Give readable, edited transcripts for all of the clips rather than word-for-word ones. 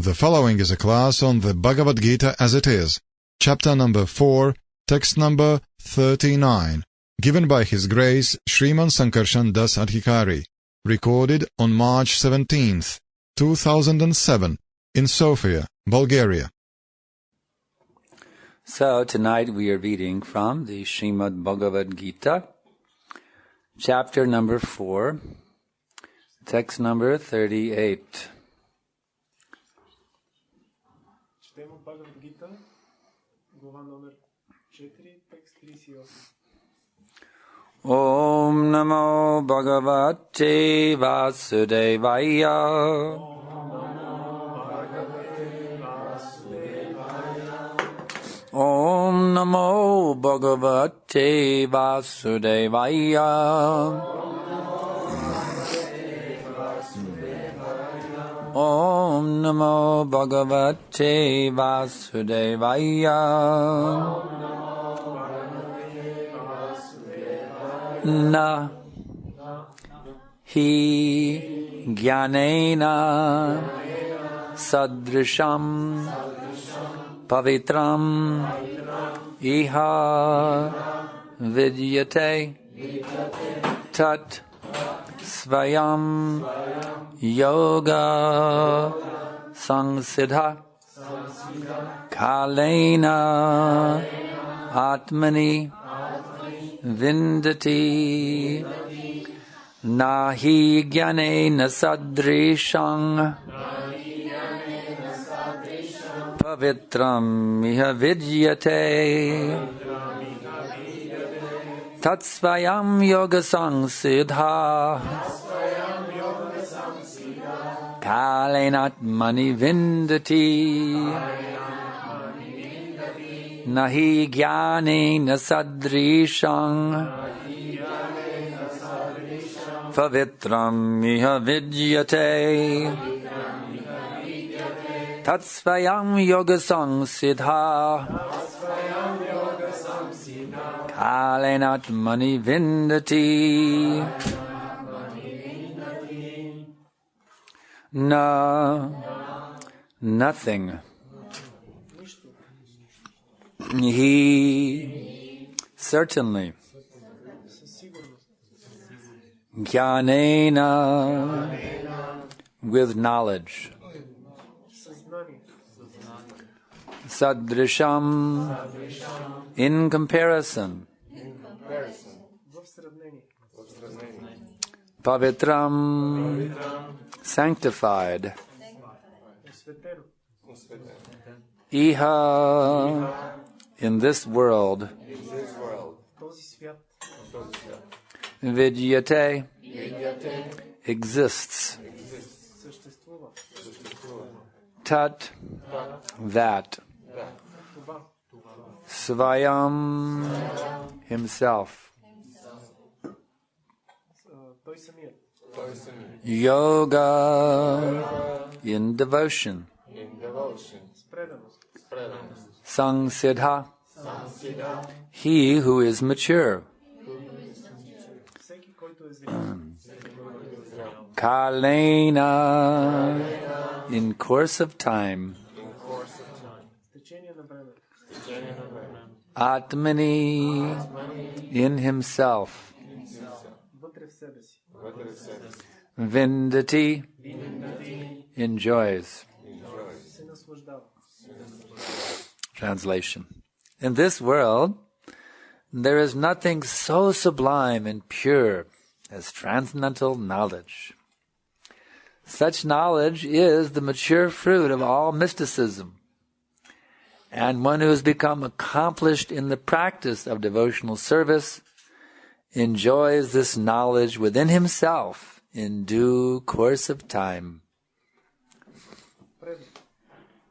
The following is a class on the Bhagavad Gita as it is, chapter number 4, text number 39, given by His Grace Sriman Sankarshan Das Adhikari, recorded on March 17th, 2007, in Sofia, Bulgaria. So tonight we are reading from the Srimad Bhagavad Gita, chapter number 4, text number 38. Четем от Бхагавад Гита, глава номер 4, текст 38. Om Namo Bhagavate Vasudevaya. Om Namo Bhagavate Vasudevaya. Om Namo Bhagavate Vasudevaya. Na hi jnanena sadrisham pavitram iha vidyate tat svayam yoga samsiddha kalena atmani vindati nahi jnanena sadrisham pavitram iha vidyate tatsvayam yoga samsiddha kalenatmani vindati nahi jnanena sadrisham pavitram iha vidyate tatsvayam yoga samsiddha kalenatmani vindati na nothing he certainly jnanena with knowledge sadrisham in comparison pavitram sanctified iha in this world vidyate exists tat that svayam himself yoga in devotion samsiddha he who is mature kalena in course of time atmani in himself vindati enjoys. Translation. In this world, there is nothing so sublime and pure as transcendental knowledge. Such knowledge is the mature fruit of all mysticism, and one who has become accomplished in the practice of devotional service enjoys this knowledge within himself in due course of time.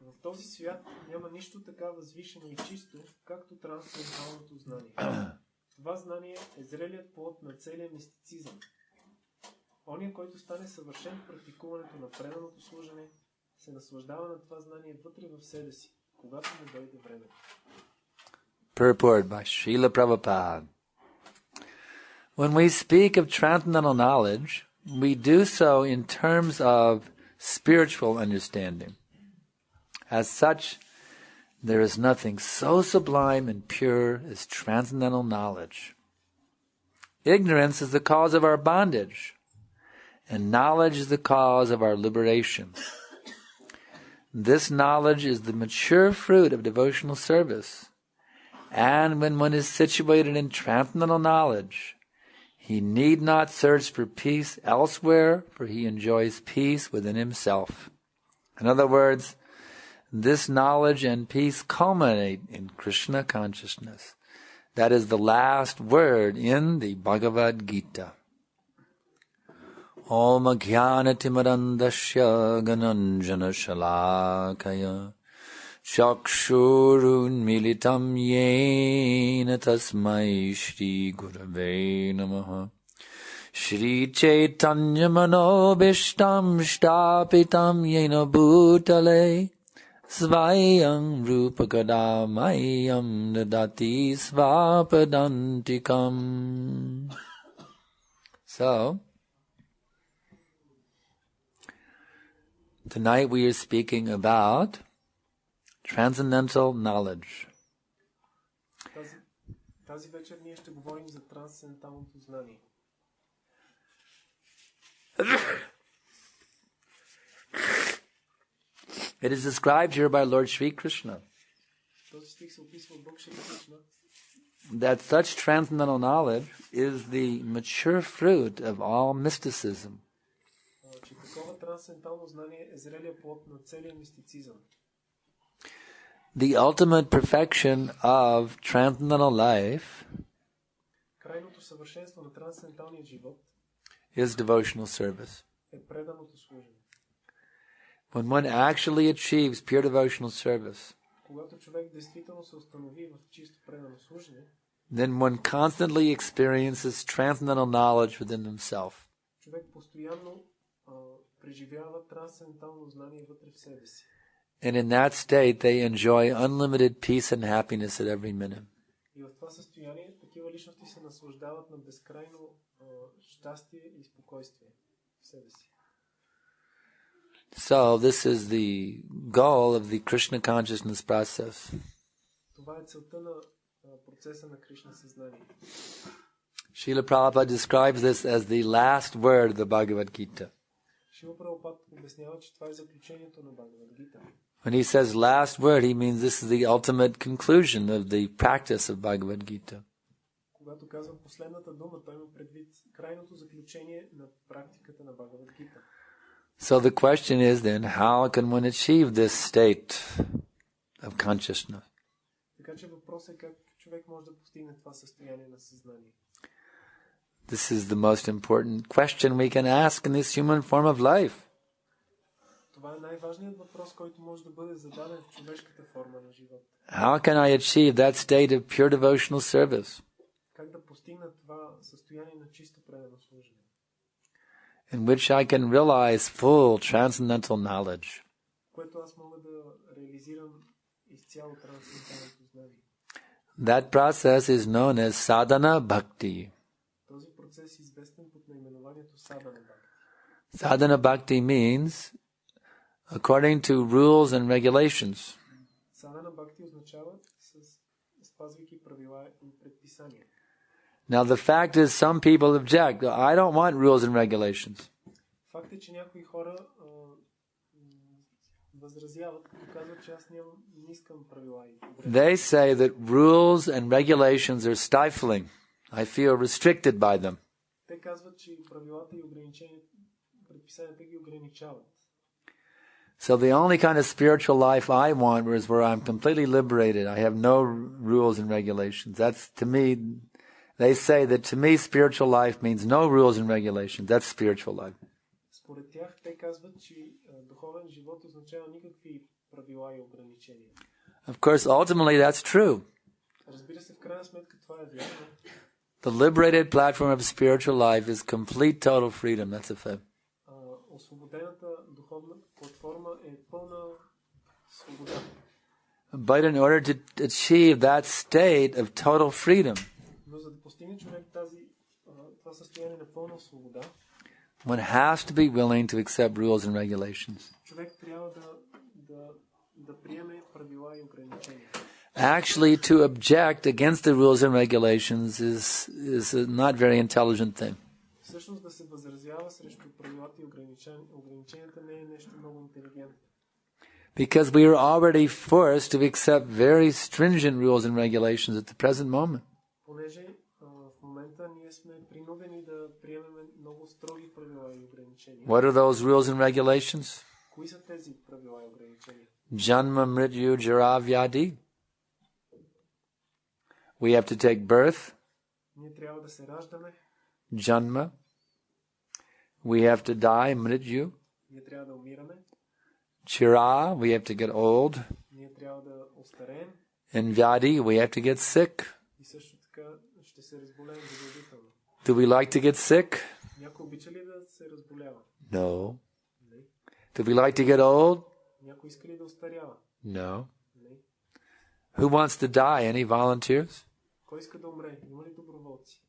В този свят няма нищо така възвишено и чисто, както трансценденталното знание. Това знание е зрелият плод на целия мистицизъм. Оня, който стане съвършен в практикуването на преданото служене, се наслаждава на това знание вътре в себе си, когато му дойде време. Purport by Srila Prabhupada. When we speak of transcendental knowledge, we do so in terms of spiritual understanding. As such, there is nothing so sublime and pure as transcendental knowledge. Ignorance is the cause of our bondage, and knowledge is the cause of our liberation. This knowledge is the mature fruit of devotional service, and when one is situated in transcendental knowledge, he need not search for peace elsewhere, for he enjoys peace within himself. In other words, this knowledge and peace culminate in Krishna consciousness. That is the last word in the Bhagavad Gita. Om Jnanatimirandasya Gananjana Shalakaya Chakshurun Militam Yena Tasmai Shri Gurave Namaha Shri Chaitanya Manobishtam Shtapitam Yena Bhutale Svayam Rupakadamayam Dadati Svapadantikam. So, tonight we are speaking about transcendental knowledge. Тази вечер ние ще говорим за трансценденталното знание. It is described here by Lord Sri Krishna that such transcendental knowledge is the mature fruit of all mysticism. Че такова трансцендентално знание е зрелия плод на целия мистицизъм. The ultimate perfection of transcendental life Крайното съвършенство на трансценденталния живот is devotional service. е преданото служене. When one actually achieves pure devotional service, Когато човек действително се установи в чисто предано служене, then one constantly experiences transcendental knowledge within himself. човек постоянно преживява трансцендентално знание вътре в себе си. And in that state, they enjoy unlimited peace and happiness at every minute. И в това състояние такива личности се наслаждават на безкрайно щастие и спокойствие в себе си. So this is the goal of the Krishna consciousness process. Това е целта на процеса на Кришна съзнание. Srila Prabhupada describes this as the last word of the Bhagavad Gita. Шрила Прабхупад обяснява, че това е заключението на Бхагавад Гита. When he says last word, he means this is the ultimate conclusion of the practice of Bhagavad Gita. Когато казва последната дума, той има предвид крайното заключение на практиката на Бхагавад Гита. So the question is then, how can one achieve this state of consciousness? Така че въпросът е как човек може да постигне това състояние на съзнание. This is the most important question we can ask in this human form of life. Това е най-важният въпрос, който може да бъде зададен в човешката форма на живота. How can I achieve that state of pure devotional service, Как да постигна това състояние на чисто предано служене, in which I can realize full transcendental knowledge? което аз мога да реализирам изцяло трансценденталното знание. That process is known as sadhana bhakti. Този процес е известен под наименованието садана бхакти. Sadhana bhakti means according to rules and regulations. Садана бхакти означава спазвайки правила и предписания. Now the fact is some people object. I don't want rules and regulations. Факт е, че някои хора възразяват, като казват, че аз не искам правила и They say that rules and regulations are stifling. I feel restricted by them. Те казват, че правилата и предписанията ги ограничават. So the only kind of spiritual life I want is where I'm completely liberated. I have no rules and regulations. That's, to me, they say that to me spiritual life means no rules and regulations. That's spiritual life. Според тях те казват, че духовен живот означава никакви правила и ограничения. Of course, ultimately that's true. Разбира се, в крайна сметка това е вярно. The liberated platform of spiritual life is complete total freedom. That's a fact. Освободената духовна платформа е пълна свобода. But in order to achieve that state of total freedom, Но за да постигне човек това състояние на пълна свобода, one has to be willing to accept rules and regulations. човек трябва да да приеме правила и ограничения. Actually, to object against the rules and regulations is a not very intelligent thing. Всъщност да се възразява срещу правилата и ограниченията не е нещо много интелигентно. Because we are already forced to accept very stringent rules and regulations at the present moment. Понеже в момента ние сме принудени да приемем много строги правила и ограничения. What are those rules and regulations? Кои са тези правила и ограничения? Janma, mrityu, jara, vyadi. We have to take birth. Ние трябва да се раждаме. Janma. We have to die, mrityu. Ние трябва да умираме. Chira, we have to get old. Ние трябва да остареем. And vyadi, we have to get sick. И също така ще се разболеем задължително. Do we like to get sick? Някой обича ли да се разболява? No. Не. Do we like to get old? Някой иска ли да остарява? No. Не. Who wants to die? Any volunteers? Кой иска да умре? Има ли доброволци?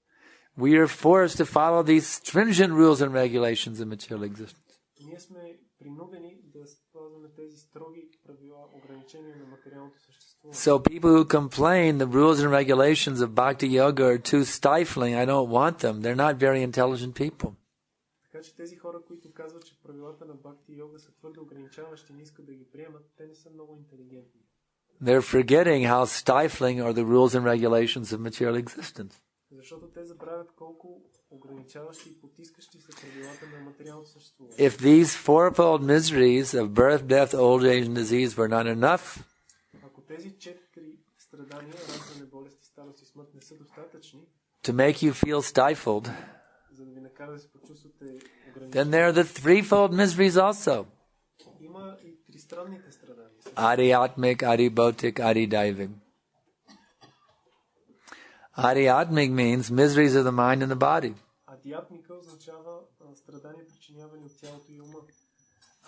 We are forced to follow these stringent rules and regulations of material existence. Ние сме принудени да спазваме тези строги правила, ограничения на материалното съществуване. So people who complain the rules and regulations of bhakti yoga are too stifling, I don't want them, they're not very intelligent people. Така че тези хора, които казват, че правилата на бхакти йога са твърде ограничаващи, не искат да ги приемат, те не са много интелигентни. They're forgetting how stifling are the rules and regulations of material existence. Защото те забравят колко ограничаващи и потискащи са правилата на материалното съществуване. If these fourfold miseries of birth, death, old age and disease were not enough, Ако тези 4 страдания, раждане, болести, старост и смърт не са достатъчни, to make you feel stifled, за да ви накара да се почувствате ограничени, then there are the threefold miseries also. има и тристранните страдания. Adhyatmic, adhibautic, adhidaivik. Adhyatmic means miseries of the mind and the body. Адиатмика означава страдания, причинявани от тялото и ума.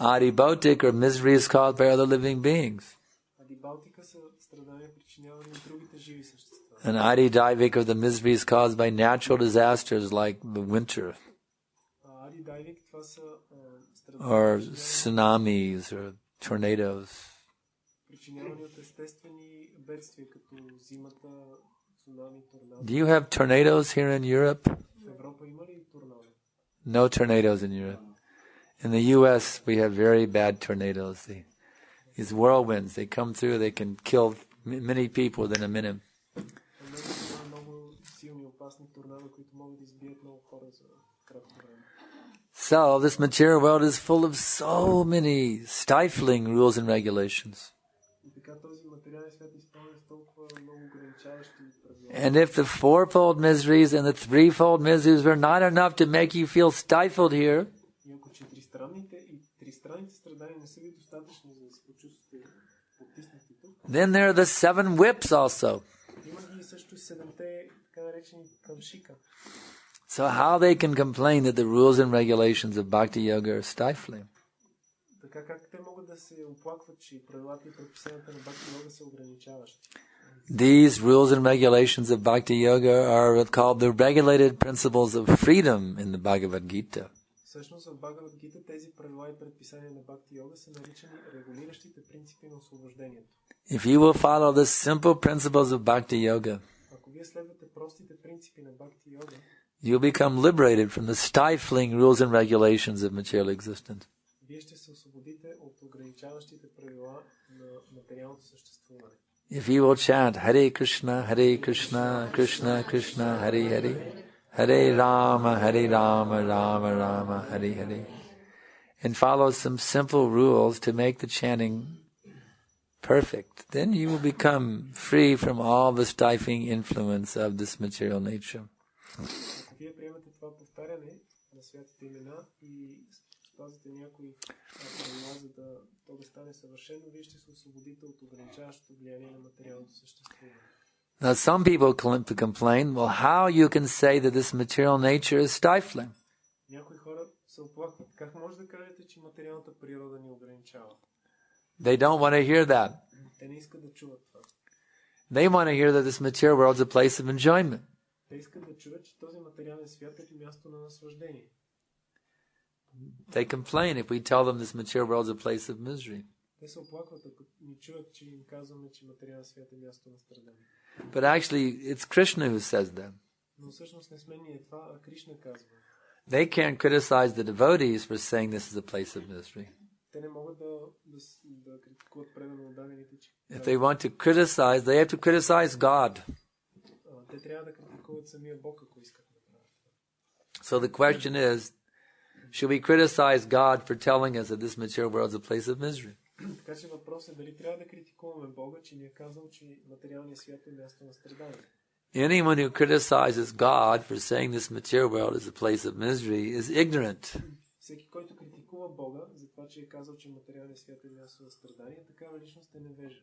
Adhibautic are miseries caused by other living beings. Адибалтика са страдания, причинявани от другите живи същества. And adhidaivik are the miseries caused by natural disasters like the winter, Адидайвик, това са or страдания, tsunamis, or tornadoes. причинявани от естествени бедствия, като зимата, цунами, торнадо. Do you have tornadoes here in Europe? В Европа има ли торнадо? No tornadoes in Europe. In the U.S., we have very bad tornadoes. These whirlwinds, they come through, they can kill many people within a minute. Има много силни, опасни торнадо, които могат да избият много хора за кратко време. So, this material world is full of so many stifling rules and regulations. И така този материален свят е изпълнен с толкова много ограничаващи правила. And if the fourfold miseries and the threefold miseries were not enough to make you feel stifled here, И ако тристранните страдания не са ви достатъчни, за да се почувствате потиснати тук, then there are the 7 whips also. има ги също и 7-те така наречени камшика. So how they can complain that the rules and regulations of bhakti yoga are stifling? Така как те могат да се оплакват, че правилата и предписанията на бхакти йога са ограничаващи. These rules and regulations of bhakti yoga are called the regulated principles of freedom in the Bhagavad Gita. Всъщност в Бхагавад Гита тези правила и предписания на бхакти йога са наричани регулиращите принципи на освобождението. If you will follow the simple principles of bhakti yoga, Ако вие следвате простите принципи на бхакти йога, you'll become liberated from the stifling rules and regulations of material existence. вие ще се освободите от ограничаващите правила на материалното съществуване. If you will chant Hare Krishna, Krishna Krishna, Hare Hare, Hare Rama, Rama Rama, Hare Hare, and follow some simple rules to make the chanting perfect, then you will become free from all the stifling influence of this material nature. Ако вие приемате това повтаряне на святите имена и спазите някои правила, за да то да стане съвършено, вие ще се освободите от ограничаващото влияние на материалното съществуване. Now some people complain, well, how you can say that this material nature is stifling? Някои хора се оплакват. Как може да кажете, че материалната природа ни ограничава? They don't want to hear that. Те не искат да чуват това. They want to hear that this material world is a place of enjoyment. Те искат да чуят, че този материален свят е място на наслаждение. They complain if we tell them this material world is a place of misery. Те се оплакват, ако ни чуят, че им казваме, че материалният свят е място на страдание. But actually, it's Krishna who says that. Но всъщност не сме ние това, а Кришна казва. They can't criticize the devotees for saying this is a place of misery. Те не могат да критикуват предано отдадените, че If they want to criticize, they have to criticize God. те трябва да критикуват самия Бог, ако искат да правят това. So the question is, should we criticize God for telling us that this material world is a place of misery? Така че въпросът е дали трябва да критикуваме Бога, че ни е казал, че материалният свят е място на страдание. Anyone who criticizes God for saying this material world is a place of misery is ignorant. Всеки, който критикува Бога за това, че е казал, че материалният свят е място на страдание, такава личност е невежа.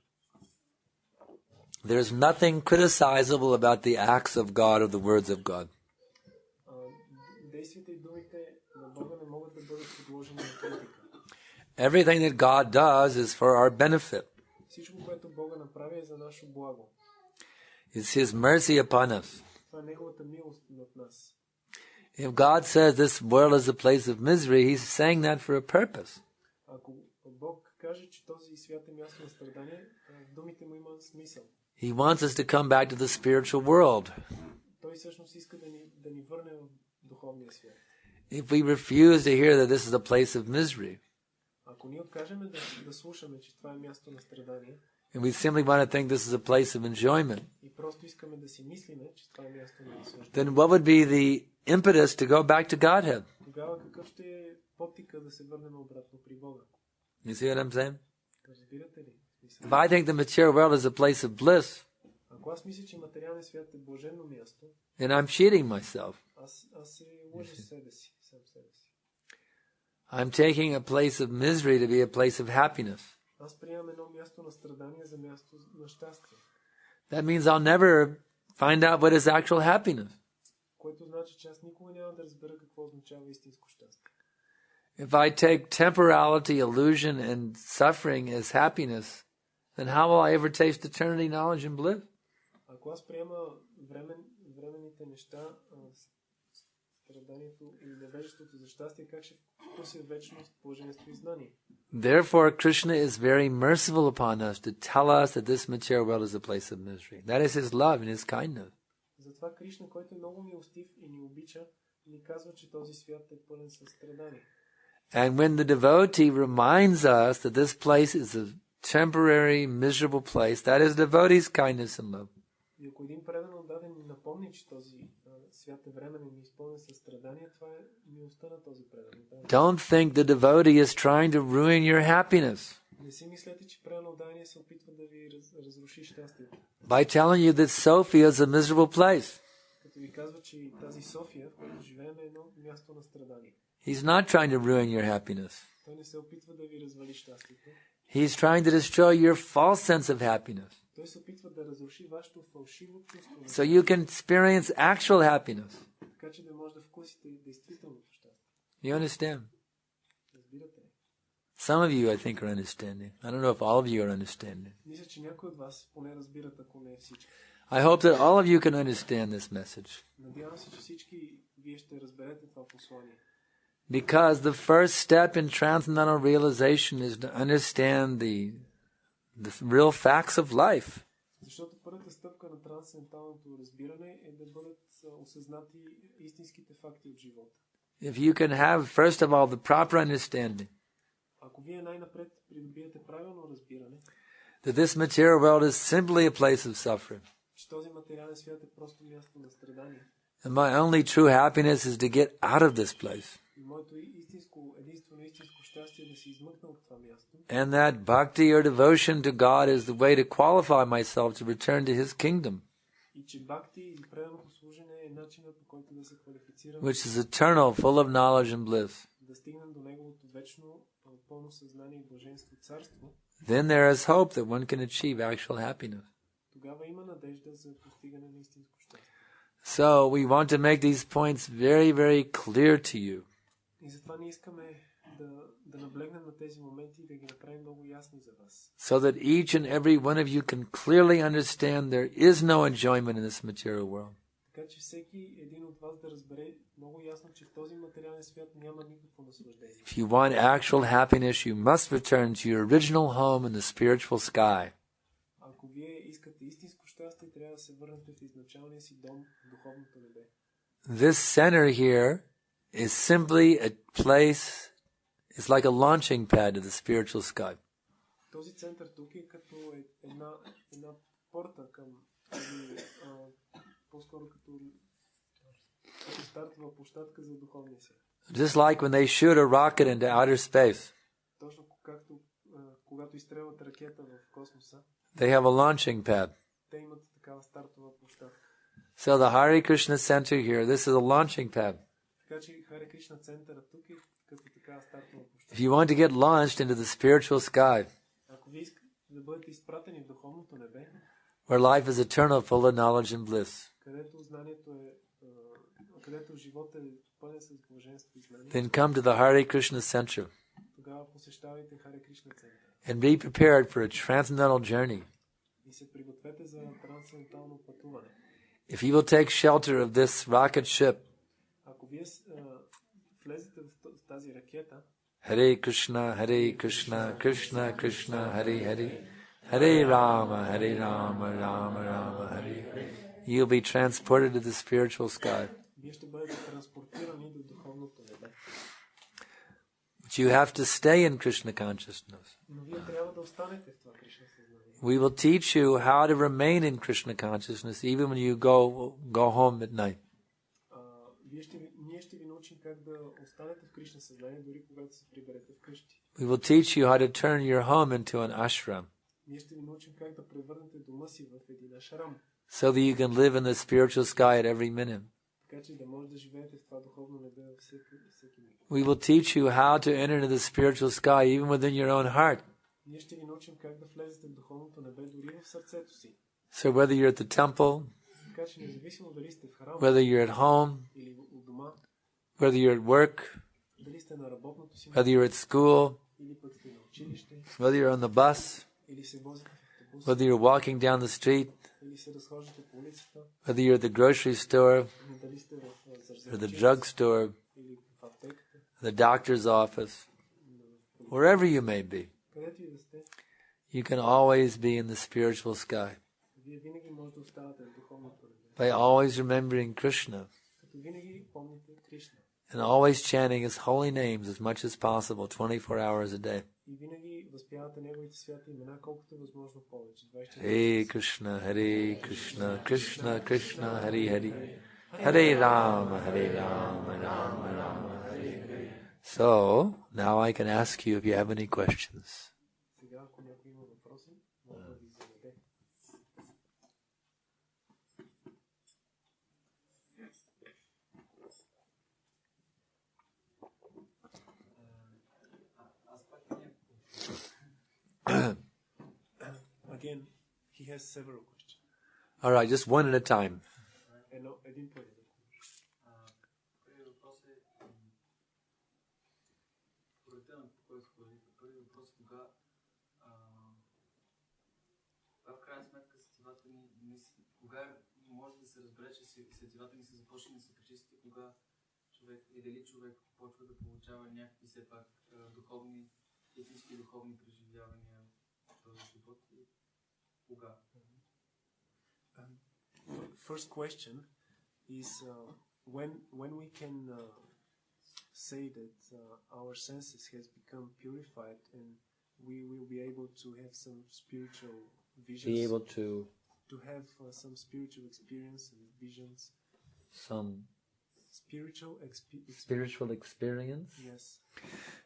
There's nothing criticizable about the acts of God or the words of God. Действията и думите на Бога не могат да бъдат подложени на критика. Everything that God does is for our benefit. Всичко, което Бога направи, е за наше благо. It's His mercy upon us. Това е неговата милост над нас. If God says this world is a place of misery, He's saying that for a purpose. Ако Бог каже, че този свят е място на страдание, думите му има смисъл. He wants us to come back to the spiritual world. Той всъщност иска да ни върне в духовния свят. If we refuse to hear that this is a place of misery, Ако ние откажем да слушаме, че това е място на страдание, and we simply want to think this is a place of enjoyment, и просто искаме да си мислиме, че това е място на наслаждение, then what would be the impetus to go back to Godhead? тогава какъв ще е подтика да се върнем обратно при Бога? You see what I'm saying? Разбирате ли? If I think the material world is a place of bliss, Ако аз мисля, че материалният свят е блаженно място, then I'm cheating myself. аз се лъжа себе си, сам себе си. I'm taking a place of misery to be a place of happiness. Аз приемам едно място на страдание за място на щастие. That means I'll never find out what is actual happiness. Което значи, че аз никога няма да разбера какво означава истинско щастие. If I take temporality, illusion, and suffering as happiness, then how will I ever taste eternity, knowledge, and bliss? Ако аз приема временните неща, страданието и невежеството за щастие, как ще вкуся вечност, блаженство и знание? Therefore, Krishna is very merciful upon us to tell us that this material world is a place of misery. That is His love and His kindness. Затова Кришна, който е много милостив и ни обича, ни казва, че този свят е пълен със страдание. And when the devotee reminds us that this place is a temporary, miserable place, that is devotee's kindness and love. И ако един предан отдаден ни напомни, че този свят е временен и изпълнен със страдания, това е милостта на този предан. Don't think the devotee is trying to ruin your happiness Не си мислете, че предан отдаден се опитва да ви разруши щастието. by telling you that Sophia is a miserable place. Като ви казва, че тази София, в която живеем, е едно място на страдание. He's not trying to ruin your happiness. Той не се опитва да ви развали щастието. He's trying to destroy your false sense of happiness Той се опитва да разруши вашето фалшиво чувство. so you can experience actual happiness. Така че да може да вкусите действителното щастие. You understand? Разбирате ли? Some of you, I think, are understanding. I don't know if all of you are understanding. Мисля, че някои от вас поне разбират, ако не всички. I hope that all of you can understand this message. Надявам се, че всички вие ще разберете това послание. Because the first step in transcendental realization is to understand the real facts of life. Защото първата стъпка на трансценденталното разбиране е да бъдат осъзнати истинските факти от живота. If you can have, first of all, the proper understanding Ако вие най-напред придобиете правилно разбиране, that this material world is simply a place of suffering, че този материален свят е просто място на страдание, and my only true happiness is to get out of this place, и моето единствено истинско щастие е да се измъкна от това място, and that bhakti or devotion to God is the way to qualify myself to return to His kingdom, и че бхакти или преданото служене е начинът, по който да се квалифицираме, which is eternal, full of knowledge and bliss. да стигнем до неговото вечно пълно съзнание и блаженство царство, Then there is hope that one can achieve actual happiness. тогава има надежда за постигане на истинско щастие. So we want to make these points very, very clear to you. И затова ние искаме да наблегнем на тези моменти и да ги направим много ясни за вас. So that each and every one of you can clearly understand there is no enjoyment in this material world. Така че всеки един от вас да разбере много ясно, че в този материален свят няма никакво наслаждение. If you want actual happiness, you must return to your original home in the spiritual sky. Ако вие искате истинско щастие, трябва да се върнете в изначалния си дом, в духовното небе. This center here is simply a place, it's like a launching pad to the spiritual sky. Този център тук е като една порта към по-скоро като стартова площадка за духовния свят. Just like when they shoot a rocket into outer space. Точно както когато изстрелват ракета в космоса. They have a launching pad. Те имат такава стартова площадка. So the Hare Krishna center here, this is a launching pad. Така че Харе Кришна центъра тук е като такава стартова площадка. If you want to get launched into the spiritual sky, ако ви искате да бъдете изпратени в духовното небе, where life is eternal, full of knowledge and bliss, където знанието е, където животът е пълен с блаженство и знание, then come to the Hare Krishna center тогава посещавайте Харе Кришна център. and be prepared for a transcendental journey. И се пригответе за трансцендентално пътуване. If you will take shelter of this rocket ship, ако вие влезете в тази ракета, Hare Krishna, Krishna Krishna, Hare Hare, Hare Rama, Rama Rama, Hare Hare, you'll be transported to the spiritual sky. вие ще бъдете транспортирани до духовното небе. But you have to stay in Krishna consciousness. Но вие трябва да останете в това Кришна съзнание. We will teach you how to remain in Krishna consciousness even when you go home at night. Ние ще ви научим как да останете в Кришна съзнание, дори когато се приберете вкъщи. We will teach you how to turn your home into an ashram, Ние ще ви научим как да превърнете дома си в един ашрам, so that you can live in the spiritual sky at every minute. така че да може да живеете в това духовно небе във всеки миг. We will teach you how to enter into the spiritual sky even within your own heart. Ние ще ви научим как да влезете в духовното небе дори в сърцето си. So whether you're at the temple, Така че независимо дали сте в храма, whether you're at home, или у дома, whether you're at work, дали сте на работното си, whether you're at school, или пък сте на училище, whether you're on the bus, или се возите в автобус, whether you're walking down the street, или се разхождате по улицата, whether you're at the grocery store, дали сте в or the зарзавчица, drugstore, или в аптеката, the doctor's office, wherever you may be, където и да сте, you can always be in the spiritual sky вие винаги може да оставате в духовното небе. by always remembering Krishna Като винаги помните Кришна. and always chanting his holy names as much as possible 24 hours a day. И винаги възпявате неговите святи имена, колкото е възможно повече. 24 Hare Krishna, Krishna Krishna, Hare Hare, Hare Rama, Rama Rama, Hare Hare. So, now I can ask you if you have any questions. Сега, ако някой има въпроси, може да ви зададе. Again, he has several questions. All right, just one at a time. Един по един. Първият въпрос е първият въпрос е кога в крайна сметка сетивата ни кога може да се разбере, че сетивата ни са започнали да се пречисти, кога човек и дали човек почва да получава някакви все пак духовни, истински духовни преживявания в този живот и кога? First question is when we can say that our senses has become purified and we will be able to have some spiritual visions. Be able to have some spiritual experience and visions. some Spiritual experience. Yes.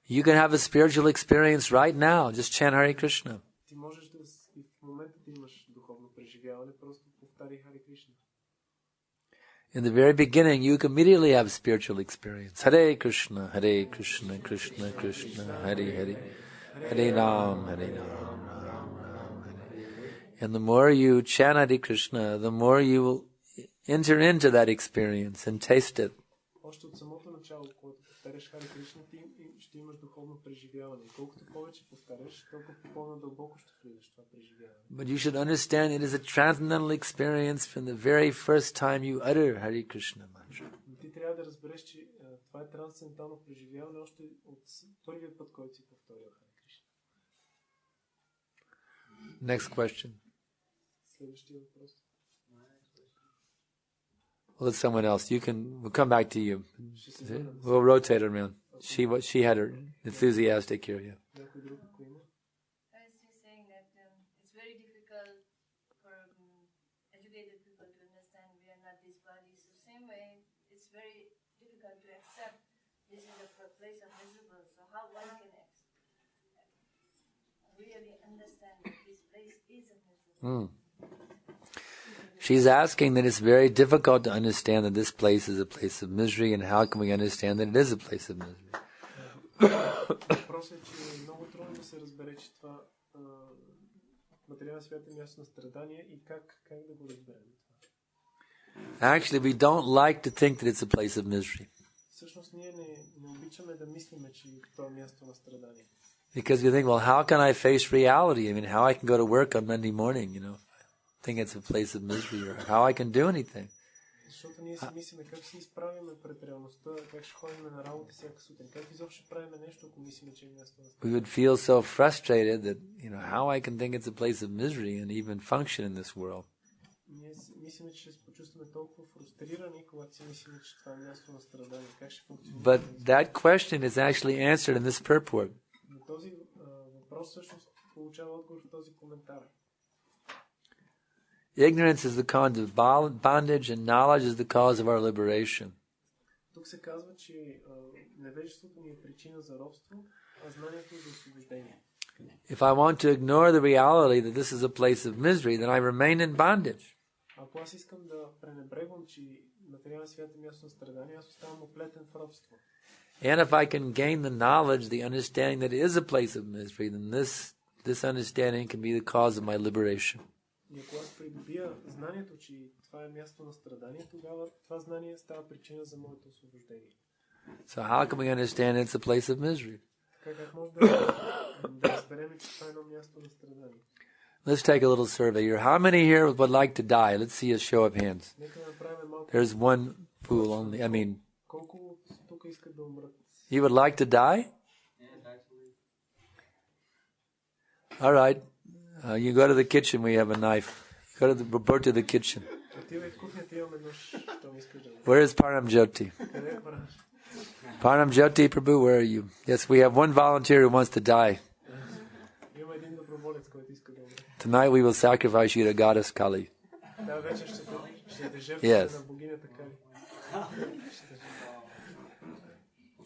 You can have a spiritual experience right now. Just chant Hare Krishna. Ти можеш да и в момента да имаш духовно преживяване, просто повтаряй Харе Кришна. In the very beginning, you can immediately have spiritual experience. Hare Krishna, Krishna Krishna, Hare Hare, Hare Ram, Ram Hare. And the more you chant Hare Krishna, the more you will enter into that experience and taste it. Още от самото начало, когато повтаряш Харе Кришна, ти ще имаш духовно преживяване. И колкото повече повтаряш, толкова по-надълбоко ще влизаш в това преживяване. But you should understand it is a transcendental experience from the very first time you utter Hare Krishna mantra. Но ти трябва да разбереш, че това е трансцендентално преживяване още от първият път, който си повторил Харе Кришна. Next question. Следващия въпрос. Well, it's someone else. We'll come back to you. We'll rotate around. She had her enthusiastic here, yeah. Някой друг, ако има? I was just saying that it's very difficult for educated people to understand we are not this body. So same way, it's very difficult to accept this is a place of miserable. So how one can really understand that this place is a miserable. She's asking that it's very difficult to understand that this place is a place of misery, and how can we understand that it is a place of misery? Въпросът е, че е много трудно да се разбере, че това материален свят е място на страдание и как да го разберем това. Actually, we don't like to think that it's a place of misery. Всъщност ние не обичаме да мислиме, че това е място на страдание. Because we think, well, how can I face reality? I mean, how I can go to work on Monday morning, you know, think it's a place of misery, or how I can do anything. Защото ние си мислиме как се изправиме пред реалността, как ще ходим на работа всяка сутрин, как изобщо ще правим нещо, ако мислиме, че е място на страдание. We would feel so frustrated that, you know, how I can think it's a place of misery and even function in this world. Ние мислиме, че ще се почувстваме толкова фрустрирани, когато си мислиме, че това е място на страдание. Как ще функционира? But that question is actually answered in this purport. Но този въпрос всъщност получава отговор в този коментар. Ignorance is the cause of bondage, and knowledge is the cause of our liberation. Тук се казва, че невежеството ни е причина за робство, а знанието за освобождение. If I want to ignore the reality that this is a place of misery, then I remain in bondage. Ако аз искам да пренебрегвам, че материалният свят е място на страдание, аз оставам оплетен в робство. And if I can gain the knowledge, the understanding that it is a place of misery, then this understanding can be the cause of my liberation. И ако аз придобия знанието, че това е място на страдание, тогава това знание става причина за моето освобождение. So how can we understand it's a place of misery? Така как може да разберем, че това е едно място на страдание? Let's take a little survey here. How many here would like to die? Let's see a show of hands. Нека направим малко. There's one fool only. I mean, Колко тук искат да умрат? you would like to die? Yes, actually. All right. You go to the kitchen. We have a knife. Go to report to the kitchen. Отивай в кухнята, имаме нож, щом искаш да умрат. Where is Param Jyoti? Къде е Параш? Param Jyoti Prabhu, where are you? Yes, we have one volunteer who wants to die. Има един доброволец, който иска да умре. Tonight we will sacrifice you to Goddess Kali. Да, вече ще те жертваме на богинята Кали.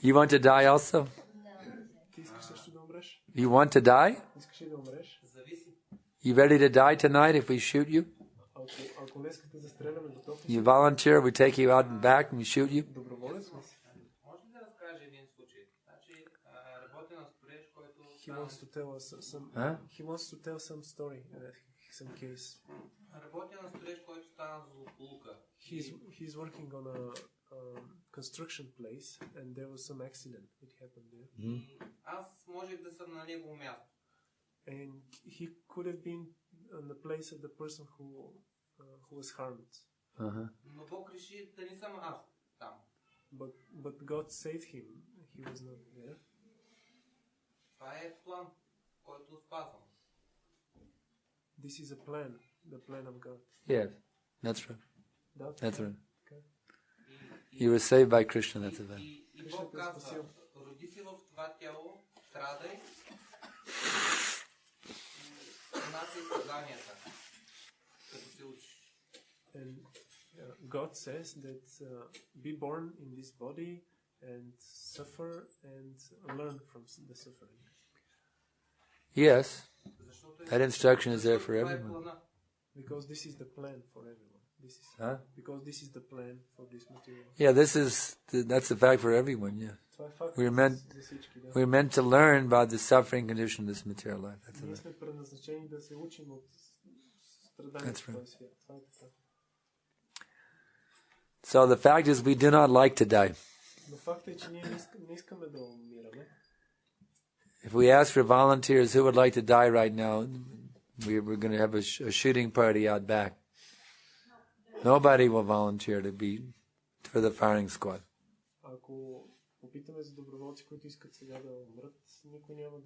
You want to die also? Ти искаш също да умреш? You want to die? Искаш ли да умреш? You ready to die tonight if we shoot you? Ако днес те застреляме, готов ли You си? volunteer, we take you out and back and we shoot you? Доброволец ли си? Може ли да разкаже един случай? Значи, работя на строеж, който... He wants to tell us some. He wants to tell some story, some case. Работя на строеж, който стана злополука. He's working on a construction place, and there was some accident that happened there. Аз можех да съм на негово място. And he could have been on the place of the person who was harmed. Но Бог реши да не съм аз там. But God saved him. He was not there. Това е план, който спазвам. This is a plan, the plan of God. Yes, that's right. That's right. Okay. You were saved by Krishna, that's it. И Бог казва, роди си в това тяло, страдай, понасяй страданията, като се учиш. And God says that be born in this body and suffer and learn from the suffering. Yes, that instruction is there for everyone. Because this is the plan for everyone. Because this is the plan for this material. Yeah, that's the fact for everyone, yeah. Това е факт за всички, да. We're meant to learn about the suffering condition of this material life. That's Ние it. сме предназначени да се учим от страданието в този свят. Това е така. So the fact is we do not like to die. Но факт е, че ние не искаме да умираме. If we ask for volunteers who would like to die right now, we're going to have a shooting party out back. Nobody will volunteer to be for the firing squad. Ако попитаме за доброволци, които искат сега да умрат, никой няма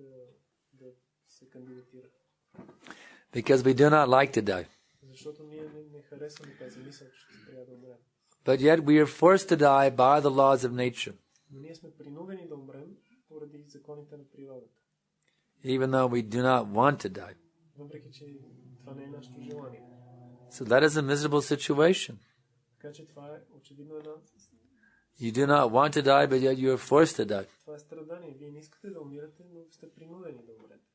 да се кандидатира. Because we do not like to die. Защото ние не харесваме тази мисъл, че трябва да умрем. But yet we are forced to die by the laws of nature. Но ние сме принудени да умрем поради законите на природата. Even though we do not want to die. Въпреки че това не е нашето желание. So that is a miserable situation. Така че това е очевидно една. You do not want to die, but yet you are forced to die. Това е страдание. Вие не искате да умирате, но сте принудени да умрете.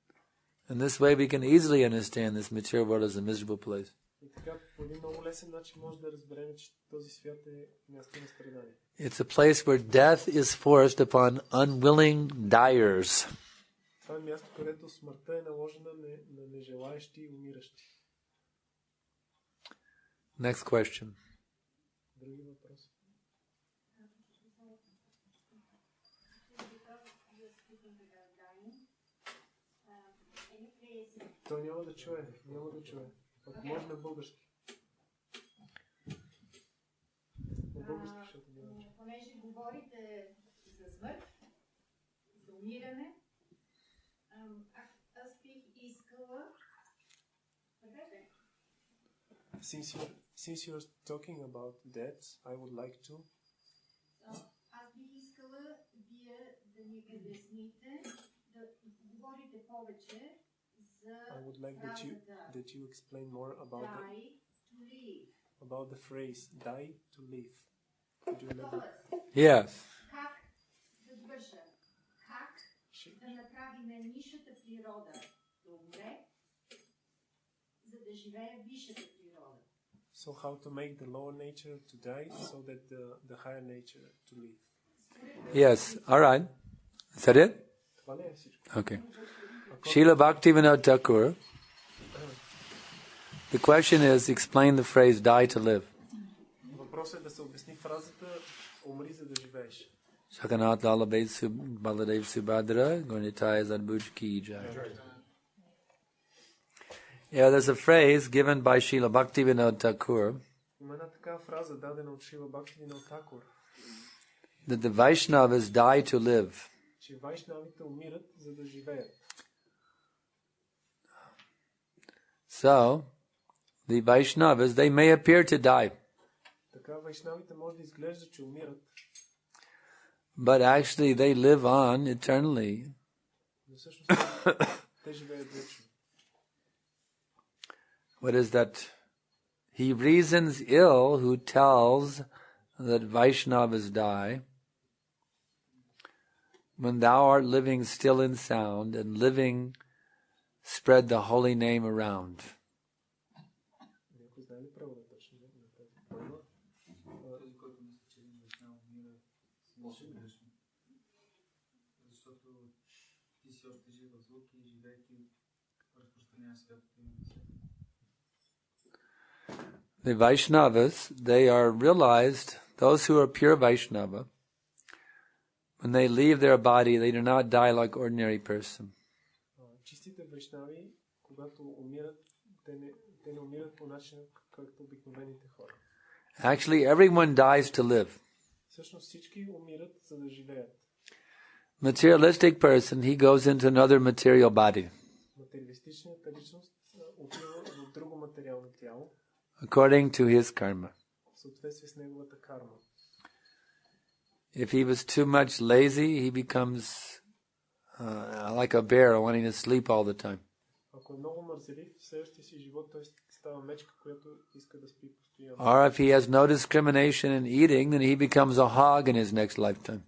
In this way we can easily understand this material world as a miserable place. И така по един много лесен начин може да разберем, че този свят е място на страдание. It's a place where death is forced upon unwilling dyers. Това е място, където смъртта е наложена на нежелаещи и умиращи. Next question. Други въпроси? Той няма да чуе. Ако може на български. На български, защото няма да чуе. Понеже говорите за смърт, за умиране, аз бих искала... Since you're talking about death, I would like to... Аз бих искала вие да ни обясните, да говорите повече за I would like that you explain more about die to live. About the phrase die to live. Could you elaborate? Yes. Как да довърша? Как да направим нишата природа да умре, за да живее висшата природа? So how to make the lower nature to die so that the higher nature to live? Yes. All right. Is that it? Това ли е всичко? Okay. Srila Bhaktivinoda Thakur. The question is, explain the phrase die to live. Въпросът е да се обясни фразата умри за да живееш. Sakanath Baladev Subhadra Gunitaya Zadbhuj Ki Jai. Yeah, there's a phrase given by Srila Bhaktivinoda Thakur Има една такава фраза, дадена от Шрила Бхактивинода Такур, that the Vaishnavas die to live. че вайшнавите умират за да живеят. So, the Vaishnavas, they may appear to die, Така вайшнавите може да изглежда, че умират, but actually they live on eternally. но всъщност те живеят вечно. What is that? He reasons ill who tells that Vaishnavas die, when thou art living still in sound and living spread the holy name around. Някой знае ли превода точно на тази поема? Този, който мисли, че един вайшнав умира, може грешно. Защото ти си още жив в звук и живейки разпространява святото име. The Vaishnavas, they are realized, those who are pure Vaishnava, when they leave their body, they do not die like ordinary person. Чистите вайшнави, когато умират, те не умират по начин, както обикновените хора. Actually, everyone dies to live. Всъщност всички умират, за да живеят. Materialistic person, he goes into another material body, Материалистичната личност отива в друго материално тяло, according to his karma. в съответствие с неговата карма. If he was too much lazy, he becomes like a bear wanting to sleep all the time. Ако е много мързелив, в следващия си живот той става мечка, която иска да спи постоянно. Or if he has no discrimination in eating, then he becomes a hog in his next lifetime.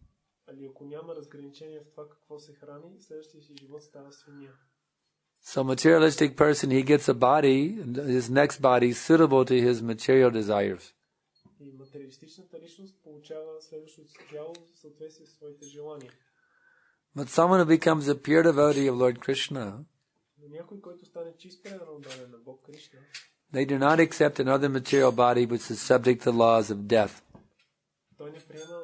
Али ако няма разграничение в това какво се храни, в следващия си живот става свиня. So materialistic person, he gets a body, his next body, suitable to his material desires. И материалистичната личност получава следващото си тяло в съответствие с своите желания. But someone who becomes a pure devotee of Lord Krishna, Но някой, който стане чист предан отдаден на Бог Кришна, they do not accept another material body which is subject to the laws of death. той не приема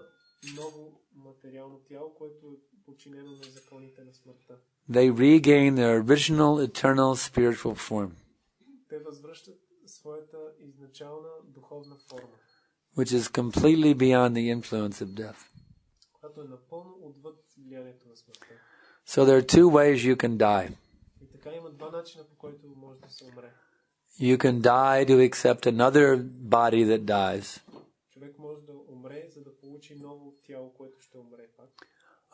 материално тяло, което е подчинено на законите на смъртта. They regain their original eternal spiritual form, Те възвръщат своята изначална духовна форма, which is completely beyond the influence of death. която е напълно отвъд влиянието на смъртта. So there are two ways you can die. И така има два начина, по който може да се умре. You can die to accept another body that dies, Човек може да умре, за да получи ново тяло, което ще умре пак.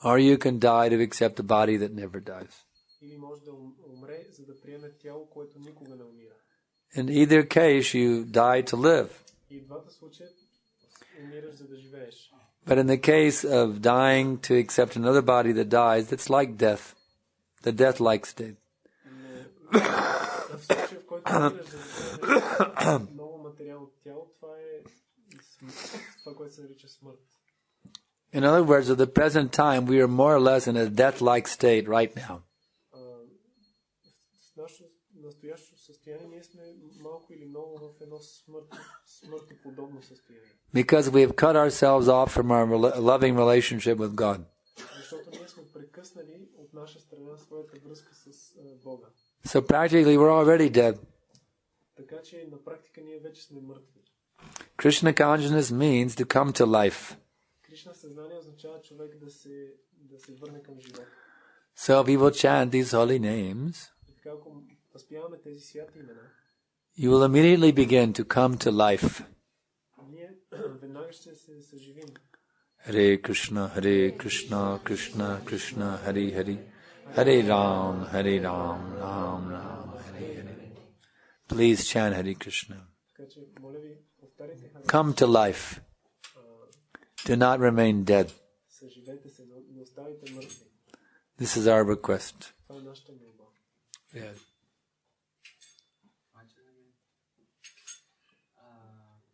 or you can die to accept a body that never dies. Или може да умре, за да приеме тяло, което никога не умира. In either case, you die to live. И в двата случая умираш, за да живееш. But in the case of dying to accept another body that dies, that's like death, the death-like state. Но в случая, в който умираш, за да приемеш ново материално тяло, това е това, което се нарича смърт. In other words, at the present time, we are more or less in a death-like state right now. В нашето настоящо състояние ние сме малко или много в едно смъртоподобно състояние. Because we have cut ourselves off from our loving relationship with God. Защото ние сме прекъснали от наша страна своята връзка с Бога. So practically, we're already dead. Така че на практика ние вече сме мъртви. Krishna consciousness means to come to life. Кришна съзнание означава човек да се върне към живота. So if we will chant these holy names, И така, ако възпяваме тези святи имена, you will immediately begin to come to life. ние веднага ще се съживим. Hare Krishna, Krishna Krishna, Hare Hare, Hare Ram, Ram Ram, Hare Hare. Please chant Hare Krishna. Така че, моля ви, повтаряйте Харе. Come to life. Do not remain dead. Съживете се, не оставайте мъртви. This is our request. Това е нашата молба. Yeah.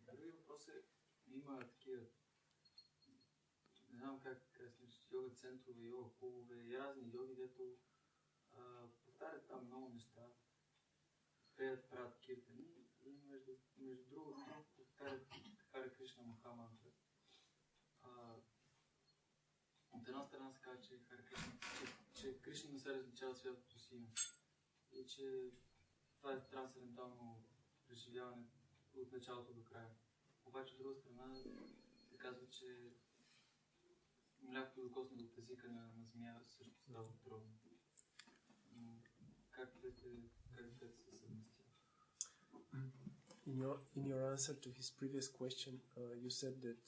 Други въпрос е, има такива, не знам как йога центрове, йога клубове и разни йоги, дето повтарят там много неща, пеят, правят киртани и между другото повтарят Харе Кришна Махамантра. От една страна се казва, че Кришна не се различава от святото си име и че това е трансцендентално преживяване от началото до края. Обаче от друга страна се казва, че млякото докосне от езика на змия също става отровно. Как двете се съвместят? In your answer to his previous question, you said that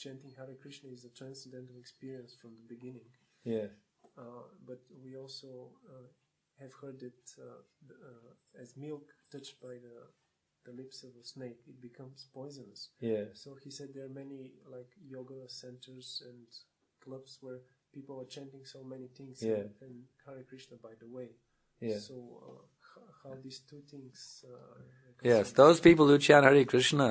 chanting Hare Krishna is a transcendental experience from the beginning. Yeah. But we also have heard that as milk touched by the lips of a snake, it becomes poisonous. Yeah. So he said there are many like yoga centers and clubs where people are chanting so many things and Hare Krishna by the way. Yeah. So how these two things Yes, those people who chant Hare Krishna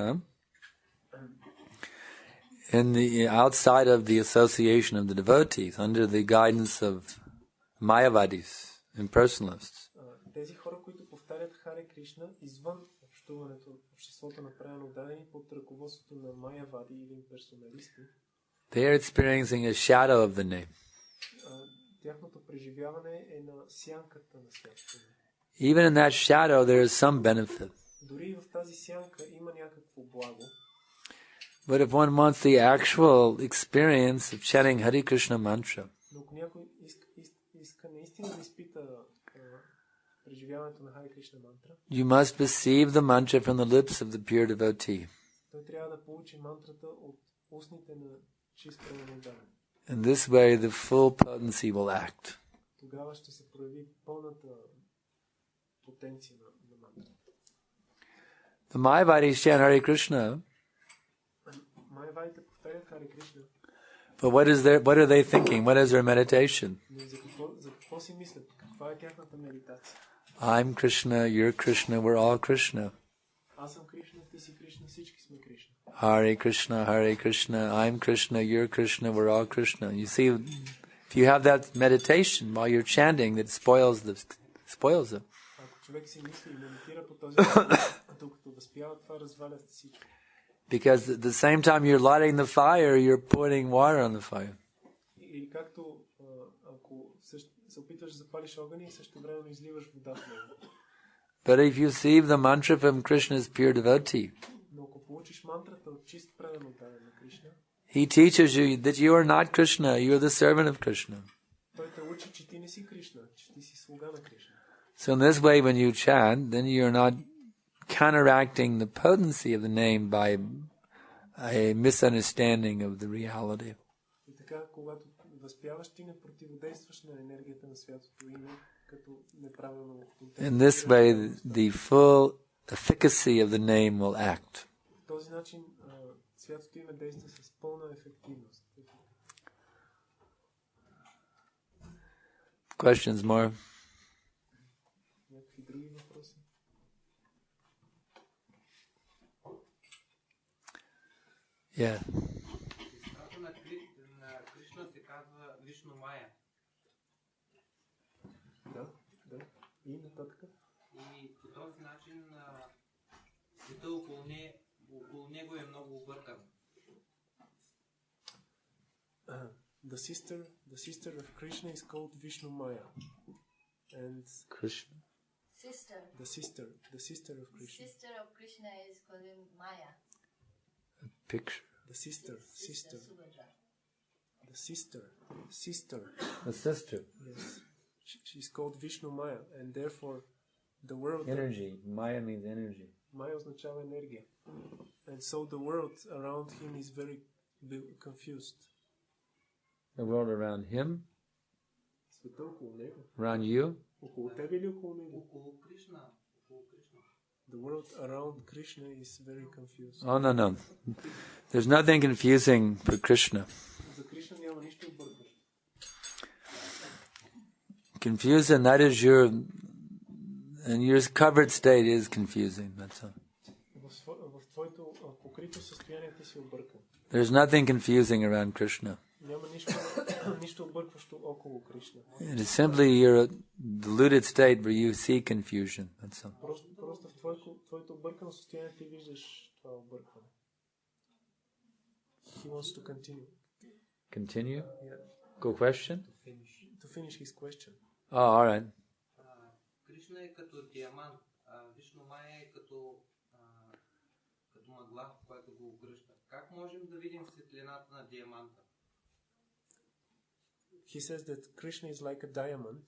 in the outside of the association of the devotees, under the guidance of Mayavadis, impersonalists. Тези хора, които повтарят Харе Кришна извън обществото направено дадени под ръководството на Майявади или имперсоналисти, They are experiencing a shadow of the name. Тяхното преживяване е на сянката на святото. Even in that shadow, there is some benefit. Дори в тази сянка има някакво благо. But if one wants the actual experience of chanting Hare Krishna mantra, Но ако някой иска наистина да изпита преживяването на Харе Кришна мантра, you must receive the mantra from the lips of the pure devotee. той трябва да получи мантрата от устните на чист правоверен. In this way, the full potency will act. Тогава ще се прояви пълната потенция на мантрата. The Mayavadis chant Hare Krishna, Майявадите повтарят Харе Кришна. but what are they thinking? What is their meditation? За какво си мислят? Каква е тяхната медитация? I'm Krishna, you're Krishna, we're all Krishna. Аз съм Кришна, ти си Кришна, всички сме Кришна. Hare Krishna, I'm Krishna, you're Krishna, we're all Krishna. You see, if you have that meditation while you're chanting, that spoils them. Ако човек си мисли и медитира по този начин, докато възпява, това разваля всичко. Because at the same time you're lighting the fire, you're putting water on the fire. Или както ако се опитваш да запалиш огъня и също време изливаш вода в него. But if you receive the mantra from Krishna's pure devotee, Но ако получиш мантрата от чист предан отдаден на Кришна, he teaches you that you are not Krishna, you are the servant of Krishna. той те учи, че ти не си Кришна, че ти си слуга на Кришна. So in this way, when you chant, then you're not counteracting the potency of the name by a misunderstanding of the reality. И така, когато възпяваш, ти не противодействаш на енергията на святото име, като неправилно. In this way, the full efficacy of the name will act. В този начин святото име действа с пълна ефективност. Questions more? Някакви други въпроси? Yeah. Сестата на Кришна се казва Вишну Майя. Да. И нататък. И по този начин света около него е много объркан. The sister of Krishna is called Vishnu Maya. And Krishna. the sister of Krishna. Sister of Krishna is called Maya. Picture. The sister. Subhadra. The sister. The sister. Yes. She's called Vishnu Maya, and therefore the world. Energy. Maya means energy. Maya означава енергия. And so the world around him is very confused. The world around him? Света около него. Around you? Около тебе или около него? Около Кришна. The world around Krishna is very confused. Oh, no. There's nothing confusing for Krishna. За Кришна няма нищо объркващо. Confusion, that is and your covered state is confusing, that's all. В твоето покрито състояние ти си объркан. There's nothing confusing around Krishna. Няма нищо объркващо около Кришна. It is simply your deluded state where you see confusion, that's all. Просто в твоето объркано състояние ти виждаш това объркване. He wants to continue. Continue? Yeah. Go question? To finish his question. Oh, all right. Кришна е като диамант, а Вишну Майя е като мъгла, която го обгръща. Как можем да видим светлината на диаманта? He says that Krishna is like a diamond,